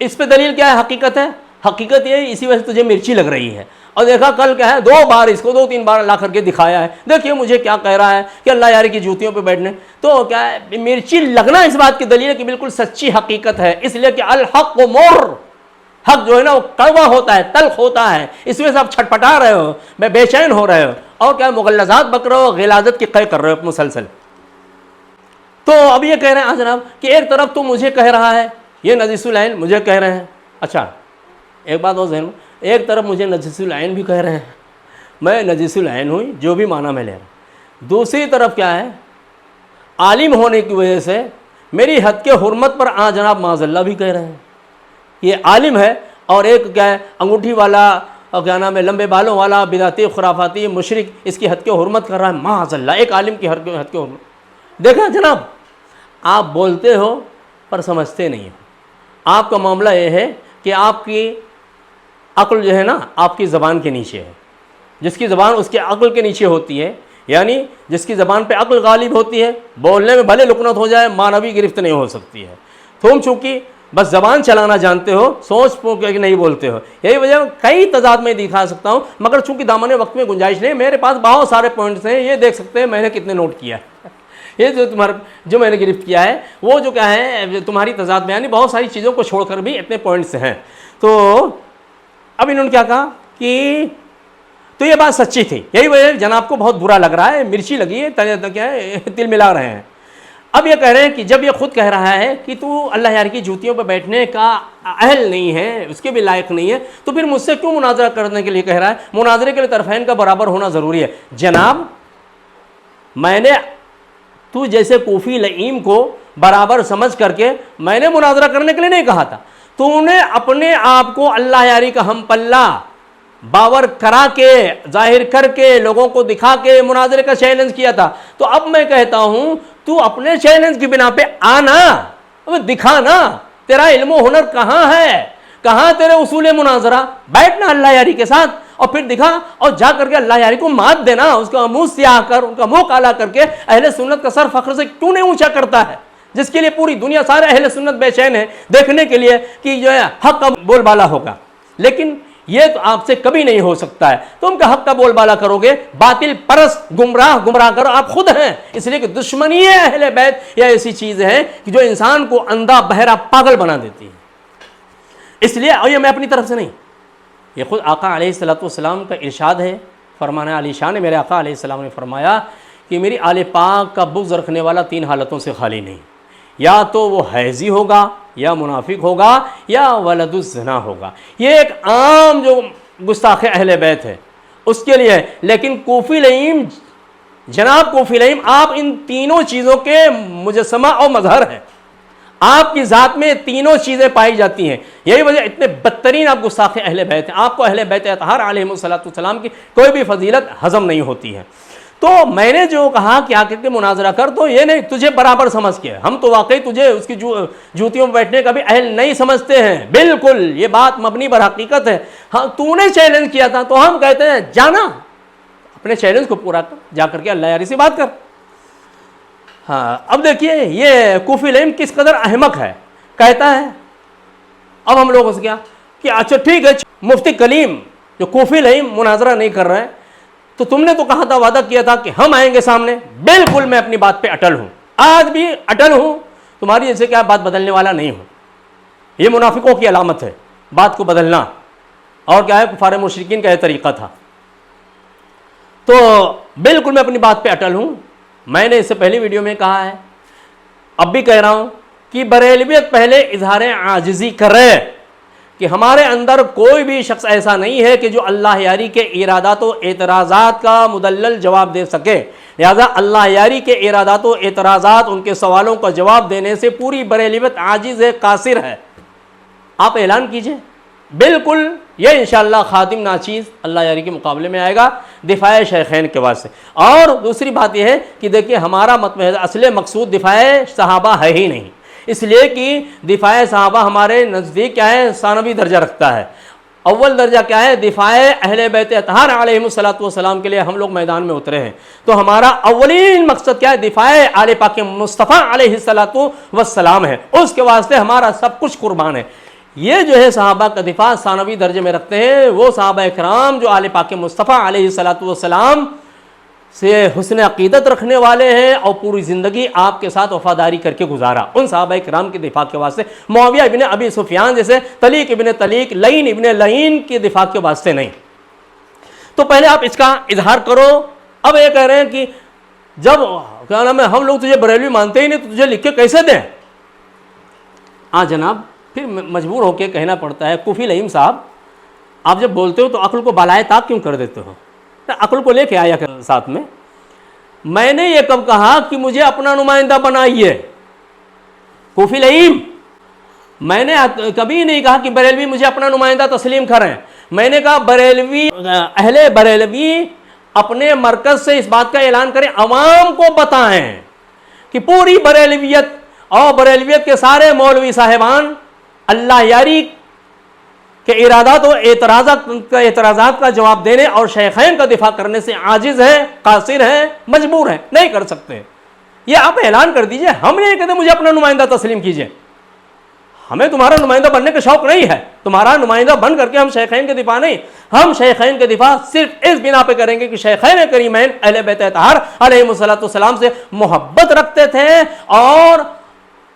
اس پہ دلیل کیا ہے؟ حقیقت ہے. حقیقت یہ اسی وجہ سے تجھے مرچی لگ رہی ہے. اور دیکھا کل کیا ہے, 2 بار اس کو 2-3 بار لا کر کے دکھایا ہے. دیکھیے مجھے کیا کہہ رہا ہے کہ اللہ یاری کی جوتیوں پہ بیٹھنے. تو کیا ہے مرچی لگنا اس بات کی دلیل ہے کہ بالکل سچی حقیقت ہے. اس لیے کہ الحق و مر, حق جو ہے نا وہ کڑوا ہوتا ہے, تلخ ہوتا ہے. اس وجہ سے آپ چھٹپٹا رہے ہو, بے چین ہو رہے ہو, اور کیا مغلظات بک رہے ہو, غلاظت کی قے کر رہے ہو مسلسل. تو اب یہ کہہ رہے ہیں جناب کہ ایک طرف تو مجھے کہہ رہا ہے, یہ نجس العین مجھے کہہ رہے ہیں. اچھا ایک بات اور ذہن میں, ایک طرف مجھے نجس العین بھی کہہ رہے ہیں, میں نجس العین ہوں، جو بھی معنی میں لے رہا ہوں۔ دوسری طرف کیا ہے، عالم ہونے کی وجہ سے میری حد کے حرمت پر جناب معاذ اللہ بھی کہہ رہے ہیں۔ یہ عالم ہے اور ایک کیا ہے انگوٹھی والا اور کیا نام ہے لمبے بالوں والا بدعتی خرافاتی مشرک اس کی حد کے حرمت کر رہا ہے معاذ اللہ، ایک عالم کی حد کے حرمت۔ دیکھیں جناب، آپ بولتے ہو پر سمجھتے نہیں ہو۔ آپ کا معاملہ یہ ہے کہ آپ کی عقل جو ہے نا آپ کی زبان کے نیچے ہے، جس کی زبان اس کی عقل کے نیچے ہوتی ہے، یعنی جس کی زبان پہ عقل غالب ہوتی ہے، بولنے میں بھلے لکنت ہو جائے معنوی گرفت نہیں ہو سکتی ہے۔ تم چونکہ بس زبان چلانا جانتے ہو، سوچ پو کے نہیں بولتے ہو، یہی وجہ کئی تضاد میں دکھا سکتا ہوں، مگر چونکہ دامن وقت میں گنجائش نہیں، میرے پاس بہت سارے پوائنٹس ہیں، یہ دیکھ سکتے ہیں میں نے کتنے نوٹ کیا ہے۔ یہ جو میں نے گرفت کیا ہے وہ جو کیا ہے تمہاری تضاد بیانی بہت ساری چیزوں کو چھوڑ کر بھی اتنے پوائنٹس ہیں۔ تو اب انہوں نے کیا کہا کہ تو یہ بات سچی تھی، یہی وجہ جناب کو بہت برا لگ رہا ہے، مرچی لگی ہے، کیا ہے تل ملا رہے ہیں۔ اب یہ کہہ رہے ہیں کہ جب یہ خود کہہ رہا ہے کہ تو اللہ یار کی جوتیوں پہ بیٹھنے کا اہل نہیں ہے، اس کے بھی لائق نہیں ہے، تو پھر مجھ سے کیوں مناظرہ کرنے کے لیے کہہ رہا ہے؟ مناظرے کے لیے طرفین کا برابر ہونا ضروری ہے۔ جناب میں نے تو جیسے کوفی لئیم کو برابر سمجھ کر کے میں نے مناظرہ کرنے کے لیے نہیں کہا تھا، تو نے اپنے آپ کو اللہ یاری کا ہم پلہ باور کرا کے ظاہر کر کے لوگوں کو دکھا کے مناظرے کا چیلنج کیا تھا۔ تو اب میں کہتا ہوں تو اپنے چیلنج کی بنا پہ آنا، دکھا نا تیرا علم و ہنر کہاں ہے، کہاں تیرے اصول مناظرہ، بیٹھنا اللہ یاری کے ساتھ اور پھر دکھا اور جا کر کے اللہ یاری کو مات دینا، اس کا منہ سیاہ کر ان کا منہ کالا کر کے اہل سنت کا سر فخر سے کیوں نہیں اونچا کرتا ہے، جس کے لیے پوری دنیا سارے اہل سنت بے چین ہے دیکھنے کے لیے کہ جو ہے حق کا بول بالا ہوگا، لیکن یہ تو آپ سے کبھی نہیں ہو سکتا ہے۔ تم کا حق کا بول بالا کرو گے، باطل پرست گمراہ کرو آپ خود ہیں، اس لیے کہ دشمنی اہل بیت یہ ایسی چیز ہے کہ جو انسان کو اندھا بہرا پاگل بنا دیتی ہے۔ اس لیے اور یہ میں اپنی طرف سے نہیں، یہ خود آقا علیہ السلام کا ارشاد ہے، فرمان علی شان ہے، میرے آقا علیہ السلام نے فرمایا کہ میری آل پاک کا بغض رکھنے والا 3 حالتوں سے خالی نہیں، یا تو وہ حیضی ہوگا، یا منافق ہوگا، یا ولد الزنا ہوگا۔ یہ ایک عام جو گستاخ اہل بیت ہے اس کے لیے ہے، لیکن کوفی لئیم جناب کوفی لئیم آپ ان تینوں چیزوں کے مجسمہ اور مظہر ہیں، آپ کی ذات میں تینوں چیزیں پائی جاتی ہیں، یہی وجہ اتنے بدترین آپ گستاخ اہل بیت ہیں، آپ کو اہل بیت اطہار علیہم السلام کی کوئی بھی فضیلت ہضم نہیں ہوتی ہے۔ تو میں نے جو کہا کہ آ کے مناظرہ کر، تو یہ نہیں تجھے برابر سمجھ کے، ہم تو واقعی تجھے اس کی جوتیوں میں بیٹھنے کا بھی اہل نہیں سمجھتے ہیں، بالکل یہ بات مبنی بر حقیقت ہے۔ ہاں تو نے چیلنج کیا تھا تو ہم کہتے ہیں جانا اپنے چیلنج کو پورا کر، جا کر کے اللہ یاری سے بات کر۔ ہاں اب دیکھیے یہ کوفی لئیم کس قدر احمق ہے، کہتا ہے اب ہم لوگوں سے کیا کہ اچھا ٹھیک ہے مفتی کلیم جو کوفی لئیم مناظرہ نہیں کر رہے ہیں، تو تم نے تو کہا تھا، وعدہ کیا تھا کہ ہم آئیں گے سامنے، بالکل میں اپنی بات پہ اٹل ہوں، آج بھی اٹل ہوں، تمہاری جیسے کیا بات بدلنے والا نہیں ہوں۔ یہ منافقوں کی علامت ہے بات کو بدلنا، اور کیا ہے کفار مشرکین کا یہ طریقہ تھا۔ تو بالکل میں اپنی بات پہ اٹل ہوں، میں نے اس سے پہلی ویڈیو میں کہا ہے، اب بھی کہہ رہا ہوں کہ بریلویت پہلے اظہار عاجزی کرے کہ ہمارے اندر کوئی بھی شخص ایسا نہیں ہے کہ جو اللہ یاری کے ارادات و اعتراضات کا مدلل جواب دے سکے، لہذا اللہ یاری کے ارادات و اعتراضات ان کے سوالوں کا جواب دینے سے پوری بریلویت عاجز ہے، قاصر ہے۔ آپ اعلان کیجئے، بالکل یہ انشاءاللہ خاتم ناچیز اللہ یاری کے مقابلے میں آئے گا دفاع شیخین کے واسطے۔ اور دوسری بات یہ ہے کہ دیکھیے ہمارا اصل مقصود دفاع صحابہ ہے ہی نہیں، اس لیے کہ دفاع صحابہ ہمارے نزدیک کیا ہے ثانوی درجہ رکھتا ہے، اول درجہ کیا ہے دفاع اہل بیت اطہار علیہم السلام کے لیے ہم لوگ میدان میں اترے ہیں، تو ہمارا اولین مقصد کیا ہے دفاع آل پاک مصطفیٰ علیہ السلام ہے، اس کے واسطے ہمارا سب کچھ قربان ہے۔ یہ جو ہے صحابہ کا دفاع ثانوی درجے میں رکھتے ہیں وہ صحابہ اکرام جو آل پاک مصطفیٰ علیہ السلام سے حسن عقیدت رکھنے والے ہیں اور پوری زندگی آپ کے ساتھ وفاداری کر کے گزارا، ان صحابہ اکرام کے دفاع کے واسطے، معاویہ ابن ابی سفیان جیسے، طلیق ابن طلیق، لعین ابن لعین کے دفاع کے واسطے نہیں۔ تو پہلے آپ اس کا اظہار کرو۔ اب یہ کہہ رہے ہیں کہ جب کیا نام ہے ہم لوگ تجھے بریلوی مانتے ہی نہیں تو تجھے لکھ کے کیسے دیں؟ جناب پھر مجبور ہو کے کہنا پڑتا ہے کوفی لئیم صاحب آپ جب بولتے ہو تو عقل کو بالائے طاق کیوں کر دیتے ہو؟ عقل کو لے کے آیا کر ساتھ میں نے یہ کب کہا کہ مجھے اپنا نمائندہ بنائیے کوفی لئیم؟ میں نے کبھی نہیں کہا کہ بریلوی مجھے اپنا نمائندہ تسلیم کریں. میں نے کہا بریلوی اہل بریلوی اپنے مرکز سے اس بات کا اعلان کریں, عوام کو بتائیں کہ پوری بریلویت اور بریلویت کے سارے مولوی صاحبان اللہ یاری کے ارادات و اعتراضات کا جواب دینے اور شیخین کا دفاع کرنے سے عاجز ہیں, قاصر ہیں, مجبور ہیں, نہیں کر سکتے. یہ آپ اعلان کر دیجئے. ہم نہیں کہتے مجھے اپنا نمائندہ تسلیم کیجئے, ہمیں تمہارا نمائندہ بننے کا شوق نہیں ہے. تمہارا نمائندہ بن کر کے ہم شیخین کے دفاع نہیں, ہم شیخین کے دفاع صرف اس بنا پہ کریں گے کہ شیخین کریمین اہل بیت اطہار علیہم السلام سے محبت رکھتے تھے اور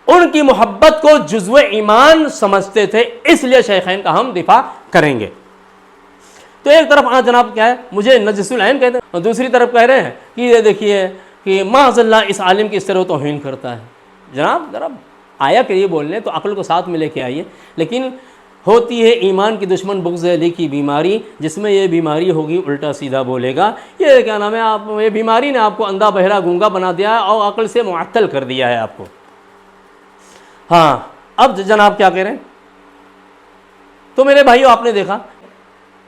ان کی محبت کو جزو ایمان سمجھتے تھے, اس لیے شیخین کا ہم دفاع کریں گے. تو ایک طرف جناب کیا ہے, مجھے نجس العین کہتے ہیں, اور دوسری طرف کہہ رہے ہیں کہ یہ دیکھیے کہ معاذ اللہ اس عالم کی اس طرح توہین کرتا ہے. جناب ذرا آیا کہ یہ بولنے تو عقل کو ساتھ میں لے کے آئیے. لیکن ہوتی ہے ایمان کی دشمن بغض علی کی بیماری, جس میں یہ بیماری ہوگی الٹا سیدھا بولے گا. یہ کیا نام ہے, آپ یہ بیماری نے آپ کو اندھا بہرا گونگا بنا دیا ہے اور عقل سے معطل کر دیا ہے آپ کو. ہاں اب جناب کیا کہہ رہے ہیں, تو میرے بھائیو آپ نے دیکھا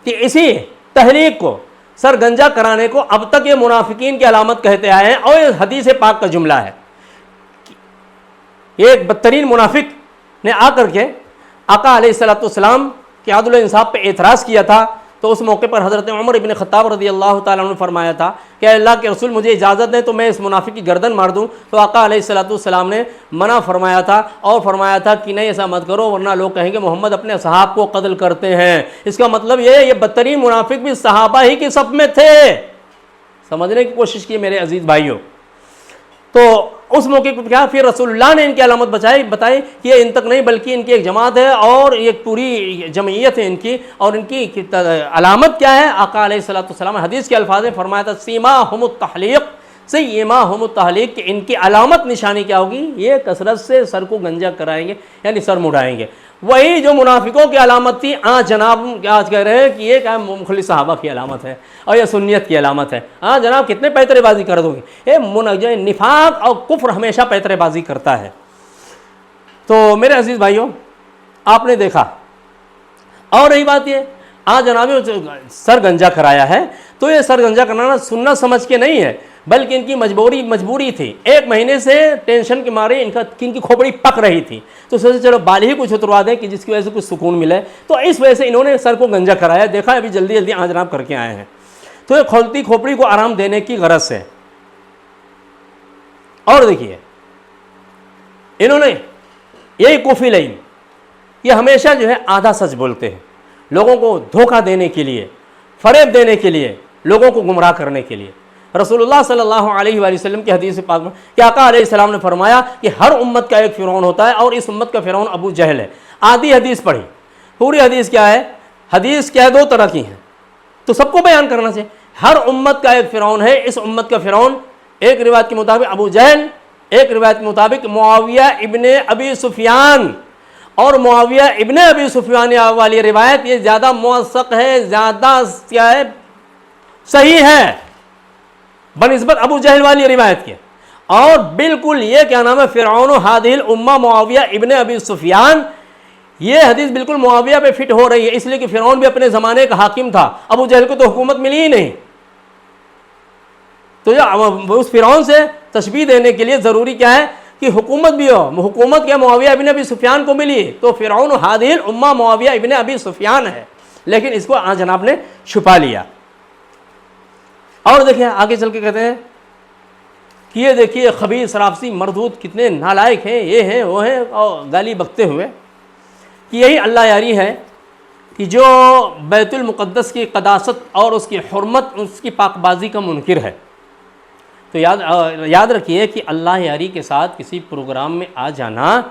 کہ اسی تحریک کو سر گنجا کرانے کو اب تک یہ منافقین کی علامت کہتے آئے ہیں, اور یہ حدیث پاک کا جملہ ہے. ایک بدترین منافق نے آ کر کے آقا علیہ السلام کے عدل و انصاف پہ اعتراض کیا تھا, تو اس موقع پر حضرت عمر ابن خطاب رضی اللہ تعالیٰ عنہ نے فرمایا تھا کہ اللہ کے رسول مجھے اجازت دیں تو میں اس منافق کی گردن مار دوں. تو آقا علیہ السلام نے منع فرمایا تھا اور فرمایا تھا کہ نہیں ایسا مت کرو ورنہ لوگ کہیں گے محمد اپنے صحابہ کو قتل کرتے ہیں. اس کا مطلب یہ بدترین منافق بھی صحابہ ہی کی صف میں تھے. سمجھنے کی کوشش کی میرے عزیز بھائیوں. تو اس موقع پر کیا پھر رسول اللہ نے ان کی علامت بتائی کہ یہ ان تک نہیں بلکہ ان کی ایک جماعت ہے اور ایک پوری جمعیت ہے ان کی, اور ان کی علامت کیا ہے. آقا علیہ السلام حدیث کے الفاظ میں فرمایا تھا سیماہم التحلیق, سیماہم التحلیق, کہ ان کی علامت نشانی کیا ہوگی, یہ کثرت سے سر کو گنجا کرائیں گے یعنی سر مڑائیں گے. وہی جو منافقوں کی علامت تھی جناب آج کہہ رہے ہیں کہ یہ کیا مخلص صحابہ کی علامت ہے اور یہ سنیت کی علامت ہے. جناب کتنے پیترے بازی کر دو گے, یہ نفاق اور کفر ہمیشہ پیترے بازی کرتا ہے. تو میرے عزیز بھائیوں آپ نے دیکھا, اور رہی بات یہ جناب سر گنجا کرایا ہے, تو یہ سر گنجا کرانا سننا سمجھ کے نہیں ہے بلکہ ان کی مجبوری تھی. ایک مہینے سے ٹینشن کے مارے ان کی کھوپڑی پک رہی تھی, تو سوچے چلو بال ہی کچھ اتروا دیں کہ جس کی وجہ سے کچھ سکون ملے. تو اس وجہ سے انہوں نے سر کو گنجا کرایا. دیکھا ابھی جلدی جناب کر کے آئے ہیں. تو یہ کھولتی کھوپڑی کو آرام دینے کی غرض سے. اور دیکھیے انہوں نے یہی کوفی لئیم, یہ ہمیشہ جو ہے آدھا سچ بولتے ہیں لوگوں کو دھوکہ دینے کے لیے, فریب دینے کے لیے, لوگوں کو گمراہ کرنے کے لیے. رسول اللہ صلی اللہ علیہ وآلہ وسلم کی حدیث پاک میں کہ آقا علیہ السلام نے فرمایا کہ ہر امت کا ایک فرعون ہوتا ہے اور اس امت کا فرعون ابو جہل ہے. آدھی حدیث پڑھی, پوری حدیث کیا ہے, حدیث کیا ہے دو طرح کی ہیں تو سب کو بیان کرنا چاہیے. ہر امت کا ایک فرعون ہے, اس امت کا فرعون ایک روایت کے مطابق ابو جہل, ایک روایت کے مطابق معاویہ ابن ابی سفیان. اور معاویہ ابن ابی سفیان والی روایت یہ زیادہ موثق ہے, زیادہ کیا ہے صحیح ہے بنسبت ابو جہل والی روایت کے. اور بالکل یہ کیا نام ہے فرعون ہذہ الامہ معاویہ ابن ابی سفیان, یہ حدیث بالکل معاویہ پہ فٹ ہو رہی ہے, اس لیے کہ فرعون بھی اپنے زمانے کا حاکم تھا, ابو جہل کو تو حکومت ملی ہی نہیں. تو اس فرعون سے تشبیہ دینے کے لیے ضروری کیا ہے کہ حکومت بھی ہو. حکومت کیا معاویہ ابن ابی سفیان کو ملی, تو فرعون ہذہ الامہ معاویہ ابن ابی سفیان ہے, لیکن اس کو جناب نے چھپا لیا. اور دیکھیں آگے چل کے کہتے ہیں کہ یہ دیکھیے خبیث رافضی مردود کتنے نالائق ہیں, یہ ہیں وہ ہیں, اور گالی بکتے ہوئے کہ یہی اللہ یاری ہے کہ جو بیت المقدس کی قداست اور اس کی حرمت, اس کی پاک بازی کا منکر ہے. تو یاد رکھیے کہ اللہ یاری کے ساتھ کسی پروگرام میں آ جانا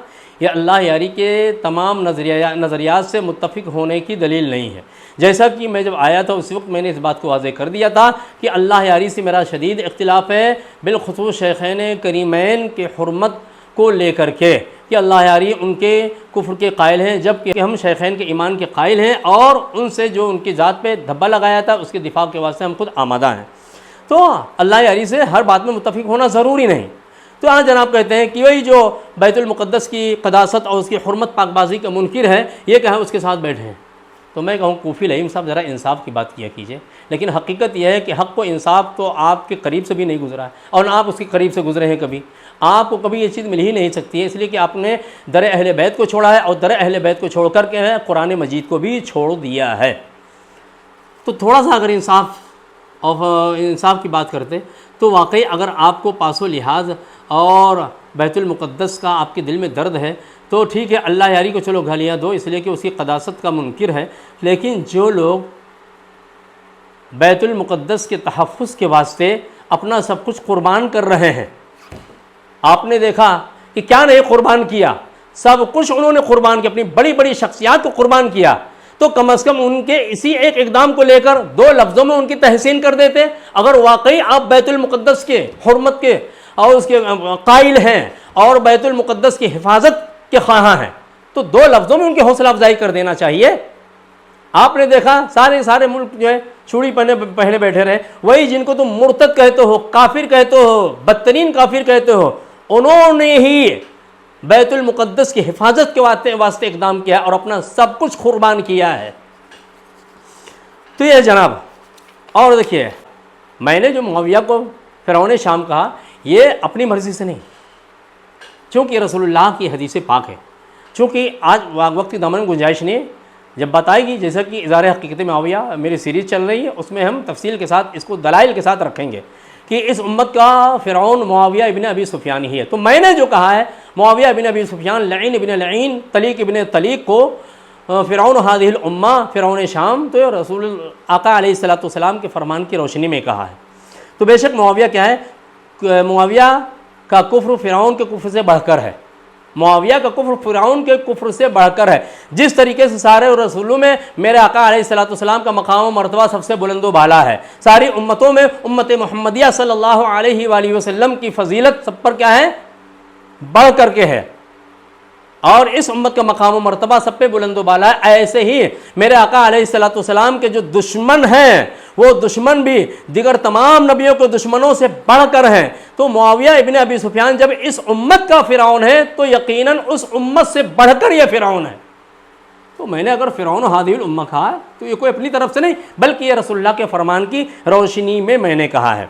یہ اللہ یاری کے تمام نظریات سے متفق ہونے کی دلیل نہیں ہے. جیسا کہ میں جب آیا تھا اس وقت میں نے اس بات کو واضح کر دیا تھا کہ اللہ یاری سے میرا شدید اختلاف ہے, بالخصوص شیخین کریمین کے حرمت کو لے کر کے کہ اللہ یاری ان کے کفر کے قائل ہیں، جبکہ ہم شیخین کے ایمان کے قائل ہیں، اور ان سے جو ان کی ذات پہ دھبا لگایا تھا اس کے دفاع کے واسطے ہم خود آمادہ ہیں۔ تو اللہ یاری سے ہر بات میں متفق ہونا ضروری نہیں۔ تو ہاں جناب کہتے ہیں کہ وہی جو بیت المقدس کی قداست اور اس کی حرمت پاک بازی کا منکر ہے، یہ کہاں اس کے ساتھ بیٹھے ہیں۔ تو میں کہوں کوفی لئیم صاحب ذرا انصاف کی بات کیا کیجئے، لیکن حقیقت یہ ہے کہ حق و انصاف تو آپ کے قریب سے بھی نہیں گزرا ہے، اور نہ آپ اس کے قریب سے گزرے ہیں کبھی۔ آپ کو کبھی یہ چیز مل ہی نہیں سکتی ہے، اس لیے کہ آپ نے در اہل بیت کو چھوڑا ہے، اور در اہل بیت کو چھوڑ کر کے قرآن مجید کو بھی چھوڑ دیا ہے۔ تو تھوڑا سا اگر انصاف کی بات کرتے تو واقعی اگر آپ کو پاس و لحاظ اور بیت المقدس کا آپ کے دل میں درد ہے تو ٹھیک ہے، اللہ یاری کو چلو گالیاں دو اس لیے کہ اس کی قداست کا منکر ہے، لیکن جو لوگ بیت المقدس کے تحفظ کے واسطے اپنا سب کچھ قربان کر رہے ہیں، آپ نے دیکھا کہ کیا نہیں قربان کیا، سب کچھ انہوں نے قربان کیا، اپنی بڑی بڑی شخصیات کو قربان کیا، تو کم از کم ان کے اسی ایک اقدام کو لے کر دو لفظوں میں ان کی تحسین کر دیتے۔ اگر واقعی آپ بیت المقدس کے حرمت کے اور اس کے قائل ہیں اور بیت المقدس کی حفاظت کے خواہاں ہیں تو دو لفظوں میں ان کی حوصلہ افزائی کر دینا چاہیے۔ آپ نے دیکھا سارے ملک جو ہے چوڑی پہنے بیٹھے رہے، وہی جن کو تم مرتد کہتے ہو، کافر کہتے ہو، بدترین کافر کہتے ہو، انہوں نے ہی بیت المقدس کی حفاظت کے واسطے اقدام کیا اور اپنا سب کچھ قربان کیا ہے۔ تو یہ جناب، اور دیکھیے میں نے جو معاویہ کو فرعون شام کہا، یہ اپنی مرضی سے نہیں، چونکہ رسول اللہ کی حدیث پاک ہے، چونکہ آج وقت کی دامن گنجائش نہیں، جب بتائے گی، جیسا کہ اظہار حقیقت معاویہ میری سیریز چل رہی ہے، اس میں ہم تفصیل کے ساتھ اس کو دلائل کے ساتھ رکھیں گے کہ اس امت کا فرعون معاویہ ابن ابی سفیان ہی ہے۔ تو میں نے جو کہا ہے معاویہ ابن ابی سفیان، لعین ابن لعین، طلیق ابن طلیق کو فرعون هذه الامہ، فرعون شام، تو رسول آقا علیہ الصلوۃ والسلام کے فرمان کی روشنی میں کہا ہے۔ تو بے شک معاویہ کیا ہے، معاویہ کا کفر فرعون کے کفر سے بڑھ کر ہے، معاویہ کا کفر فرعون کے کفر سے بڑھ کر ہے۔ جس طریقے سے سارے رسولوں میں میرے آقا علیہ الصلوۃ والسلام کا مقام و مرتبہ سب سے بلند و بالا ہے، ساری امتوں میں امت محمدیہ صلی اللہ علیہ وآلہ وسلم کی فضیلت سب پر کیا ہے، بڑھ کر کے ہے، اور اس امت کا مقام و مرتبہ سب پہ بلند و بالا ہے۔ ایسے ہی میرے آقا علیہ الصلوۃ والسلام کے جو دشمن ہیں وہ دشمن بھی دیگر تمام نبیوں کے دشمنوں سے بڑھ کر ہیں۔ تو معاویہ ابن ابی سفیان جب اس امت کا فرعون ہے تو یقیناً اس امت سے بڑھ کر یہ فرعون ہے۔ تو میں نے اگر فرعون ہذہ الامہ کہا ہے تو یہ کوئی اپنی طرف سے نہیں، بلکہ یہ رسول اللہ کے فرمان کی روشنی میں نے کہا ہے۔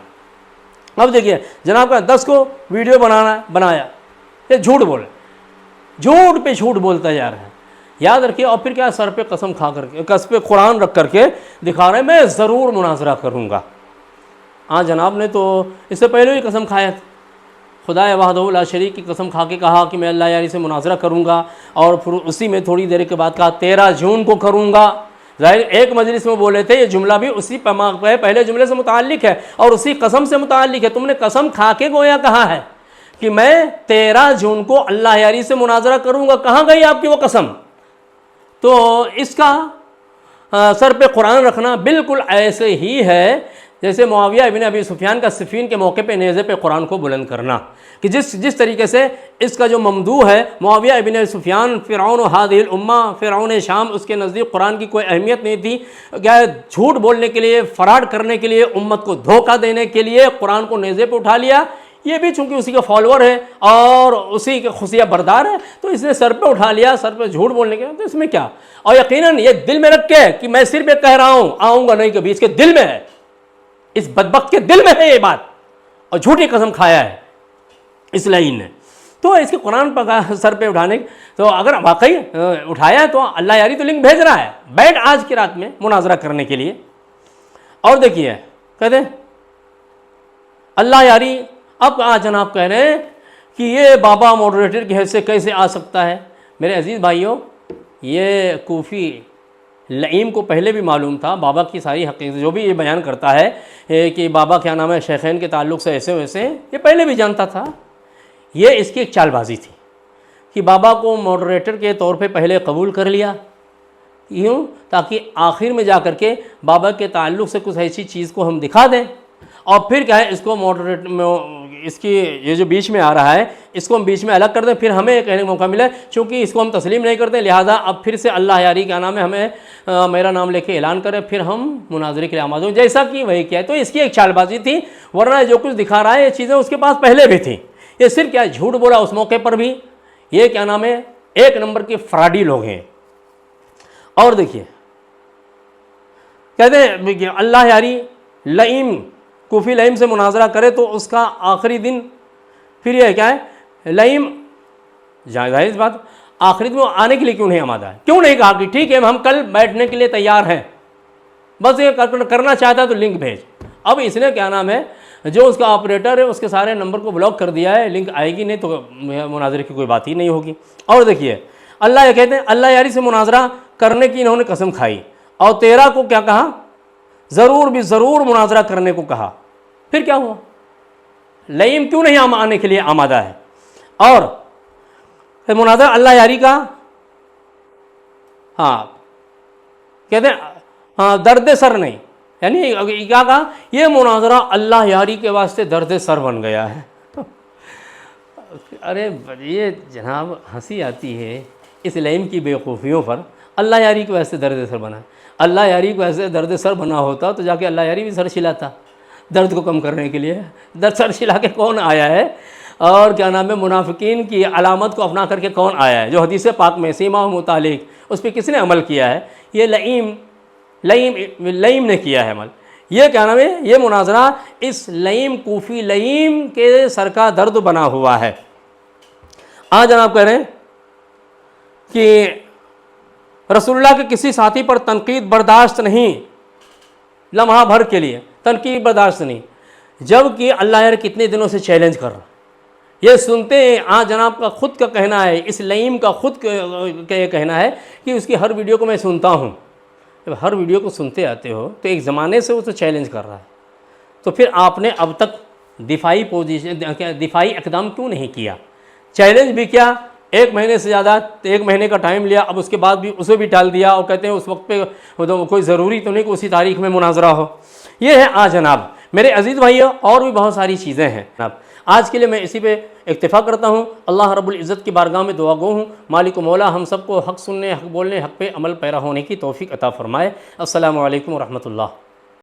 اب دیکھیے جناب کا 10 کو ویڈیو بنایا، یہ جھوٹ بولے، جھوٹ پہ جھوٹ بولتا جا رہا ہے، یاد رکھیے، اور پھر کیا سر پہ قسم کھا کر کے، قسم پہ قرآن رکھ کر کے دکھا رہے ہیں میں ضرور مناظرہ کروں گا۔ ہاں جناب نے تو اس سے پہلے ہی قسم کھایا تھا، خدا وحدہ لا شریک کی قسم کھا کے کہا کہ میں اللہ یاری سے مناظرہ کروں گا، اور پھر اسی میں تھوڑی دیر کے بعد کہا 13 جون کو کروں گا۔ ظاہر ایک مجلس میں بولے تھے، یہ جملہ بھی اسی پہلے جملے سے متعلق ہے اور اسی قسم سے متعلق ہے۔ تم نے قسم کھا کے گویا کہا ہے کہ میں 13 جون کو اللہ یاری سے مناظرہ کروں گا، کہاں گئی آپ کی وہ قسم؟ تو اس کا سر پہ قرآن رکھنا بالکل ایسے ہی ہے جیسے معاویہ ابن ابی سفیان کا صفین کے موقع پہ نیزے پہ قرآن کو بلند کرنا، کہ جس طریقے سے اس کا جو ممدوح ہے معاویہ ابن ابی سفیان فرعون ہذہ الامہ، فرعون شام، اس کے نزدیک قرآن کی کوئی اہمیت نہیں تھی، کیا جھوٹ بولنے کے لیے، فراڈ کرنے کے لیے، امت کو دھوکہ دینے کے لیے قرآن کو نیزے پہ اٹھا لیا۔ یہ بھی چونکہ اسی کا فالوور ہے اور اسی کے خصیہ بردار ہے تو اس نے سر پہ اٹھا لیا، سر پہ جھوٹ بولنے کے، تو اس میں کیا؟ اور یقیناً یہ دل میں رکھ کے کہ میں صرف یہ کہہ رہا ہوں، آؤں گا نہیں کبھی، اس کے دل میں ہے، اس بدبخت کے دل میں ہے یہ بات، اور جھوٹی قسم کھایا ہے اس لعین نے۔ تو اس کے قرآن پر سر پہ اٹھانے، تو اگر واقعی اٹھایا ہے تو اللہ یاری تو لنک بھیج رہا ہے، بیٹھ آج کی رات میں مناظرہ کرنے کے لیے۔ اور دیکھیے کہتے ہیں اللہ یاری، اب جناب کہہ رہے ہیں کہ یہ بابا ماڈریٹر کی حیثیت سے کیسے آ سکتا ہے؟ میرے عزیز بھائیوں، یہ کوفی لعیم کو پہلے بھی معلوم تھا بابا کی ساری حقیقت، جو بھی یہ بیان کرتا ہے کہ بابا کیا نام ہے شیخین کے تعلق سے ایسے ویسے، یہ پہلے بھی جانتا تھا۔ یہ اس کی ایک چال بازی تھی کہ بابا کو ماڈریٹر کے طور پہ پہلے قبول کر لیا، یوں تاکہ آخر میں جا کر کے بابا کے تعلق سے کچھ ایسی چیز کو ہم دکھا دیں، اور پھر کیا ہے اس کو اس کی یہ جو بیچ میں آ رہا ہے اس کو ہم بیچ میں الگ کر دیں، پھر ہمیں کہنے کا موقع ملے، چونکہ اس کو ہم تسلیم نہیں کرتے، لہٰذا اب پھر سے اللہ یاری کیا نام ہے ہمیں میرا نام لے کے اعلان کرے، پھر ہم مناظرے کے لیے آماد ہوں، جیسا کہ وہی کیا ہے۔ تو اس کی ایک چال بازی تھی، ورنہ جو کچھ دکھا رہا ہے یہ چیزیں اس کے پاس پہلے بھی تھیں، یہ صرف کیا جھوٹ بولا اس موقع پر بھی، یہ کیا نام ہے ایک نمبر کے فراڈی لوگ ہیں۔ اور دیکھیے کہتے ہیں کہ اللہ یاری لئیم کوفی لئیم سے مناظرہ کرے تو اس کا آخری دن پھر یہ کیا ہے لئیم، ظاہر اس بات آخری دن وہ آنے کے لیے کیوں نہیں آمادہ ہے، کیوں نہیں کہا کہ ٹھیک ہے ہم کل بیٹھنے کے لیے تیار ہیں، بس یہ کرنا چاہتا ہے تو لنک بھیج۔ اب اس نے کیا نام ہے جو اس کا آپریٹر ہے اس کے سارے نمبر کو بلاک کر دیا ہے، لنک آئے گی نہیں تو مناظرے کی کوئی بات ہی نہیں ہوگی۔ اور دیکھیے اللہ یہ کہتے ہیں اللہ یاری سے مناظرہ کرنے کی انہوں نے قسم کھائی، اور 13 کو کیا کہا ضرور بھی ضرور مناظرہ کرنے کو کہا، پھر کیا ہوا لئیم کیوں نہیں آنے کے لیے آمادہ ہے۔ اور پھر مناظرہ اللہ یاری کا کہتے ہیں درد سر نہیں، یعنی کیا کہا یہ مناظرہ اللہ یاری کے واسطے درد سر بن گیا ہے۔ ارے یہ جناب ہنسی آتی ہے اس لئیم کی بیوقوفیوں پر، اللہ یاری کے واسطے درد سر بنا، اللہ یاری کو ایسے درد سر بنا ہوتا تو جا کے اللہ یاری بھی سر چھلاتا درد کو کم کرنے کے لیے، درد سر چھلا کے کون آیا ہے، اور کیا نام ہے منافقین کی علامت کو اپنا کر کے کون آیا ہے، جو حدیث پاک میں سیما و متعلق اس پہ کس نے عمل کیا ہے، یہ لئیم نے کیا ہے عمل۔ یہ کیا نام ہے یہ مناظرہ اس لئیم کوفی لئیم کے سر کا درد بنا ہوا ہے۔ آج جناب کہہ رہے ہیں کہ رسول اللہ کے کسی ساتھی پر تنقید برداشت نہیں، لمحہ بھر کے لیے تنقید برداشت نہیں، جب کہ اللہ یار کتنے دنوں سے چیلنج کر رہا، یہ سنتے ہیں آج جناب کا خود کا کہنا ہے، اس لئیم کا خود کا یہ کہنا ہے کہ اس کی ہر ویڈیو کو میں سنتا ہوں۔ جب ہر ویڈیو کو سنتے آتے ہو تو ایک زمانے سے اسے چیلنج کر رہا ہے، تو پھر آپ نے اب تک دفاعی اقدام کیوں نہیں کیا؟ چیلنج بھی کیا، 1 مہینے سے زیادہ 1 مہینے کا ٹائم لیا، اب اس کے بعد بھی اسے بھی ٹال دیا، اور کہتے ہیں اس وقت پہ کوئی ضروری تو نہیں کہ اسی تاریخ میں مناظرہ ہو۔ یہ ہے آج جناب میرے عزیز بھائیو، اور بھی بہت ساری چیزیں ہیں جناب۔ آج کے لیے میں اسی پہ اکتفا کرتا ہوں۔ اللہ رب العزت کی بارگاہ میں دعا گو ہوں مالک و مولا ہم سب کو حق سننے، حق بولنے، حق پہ عمل پیرا ہونے کی توفیق عطا فرمائے۔ السلام علیکم ورحمۃ اللہ۔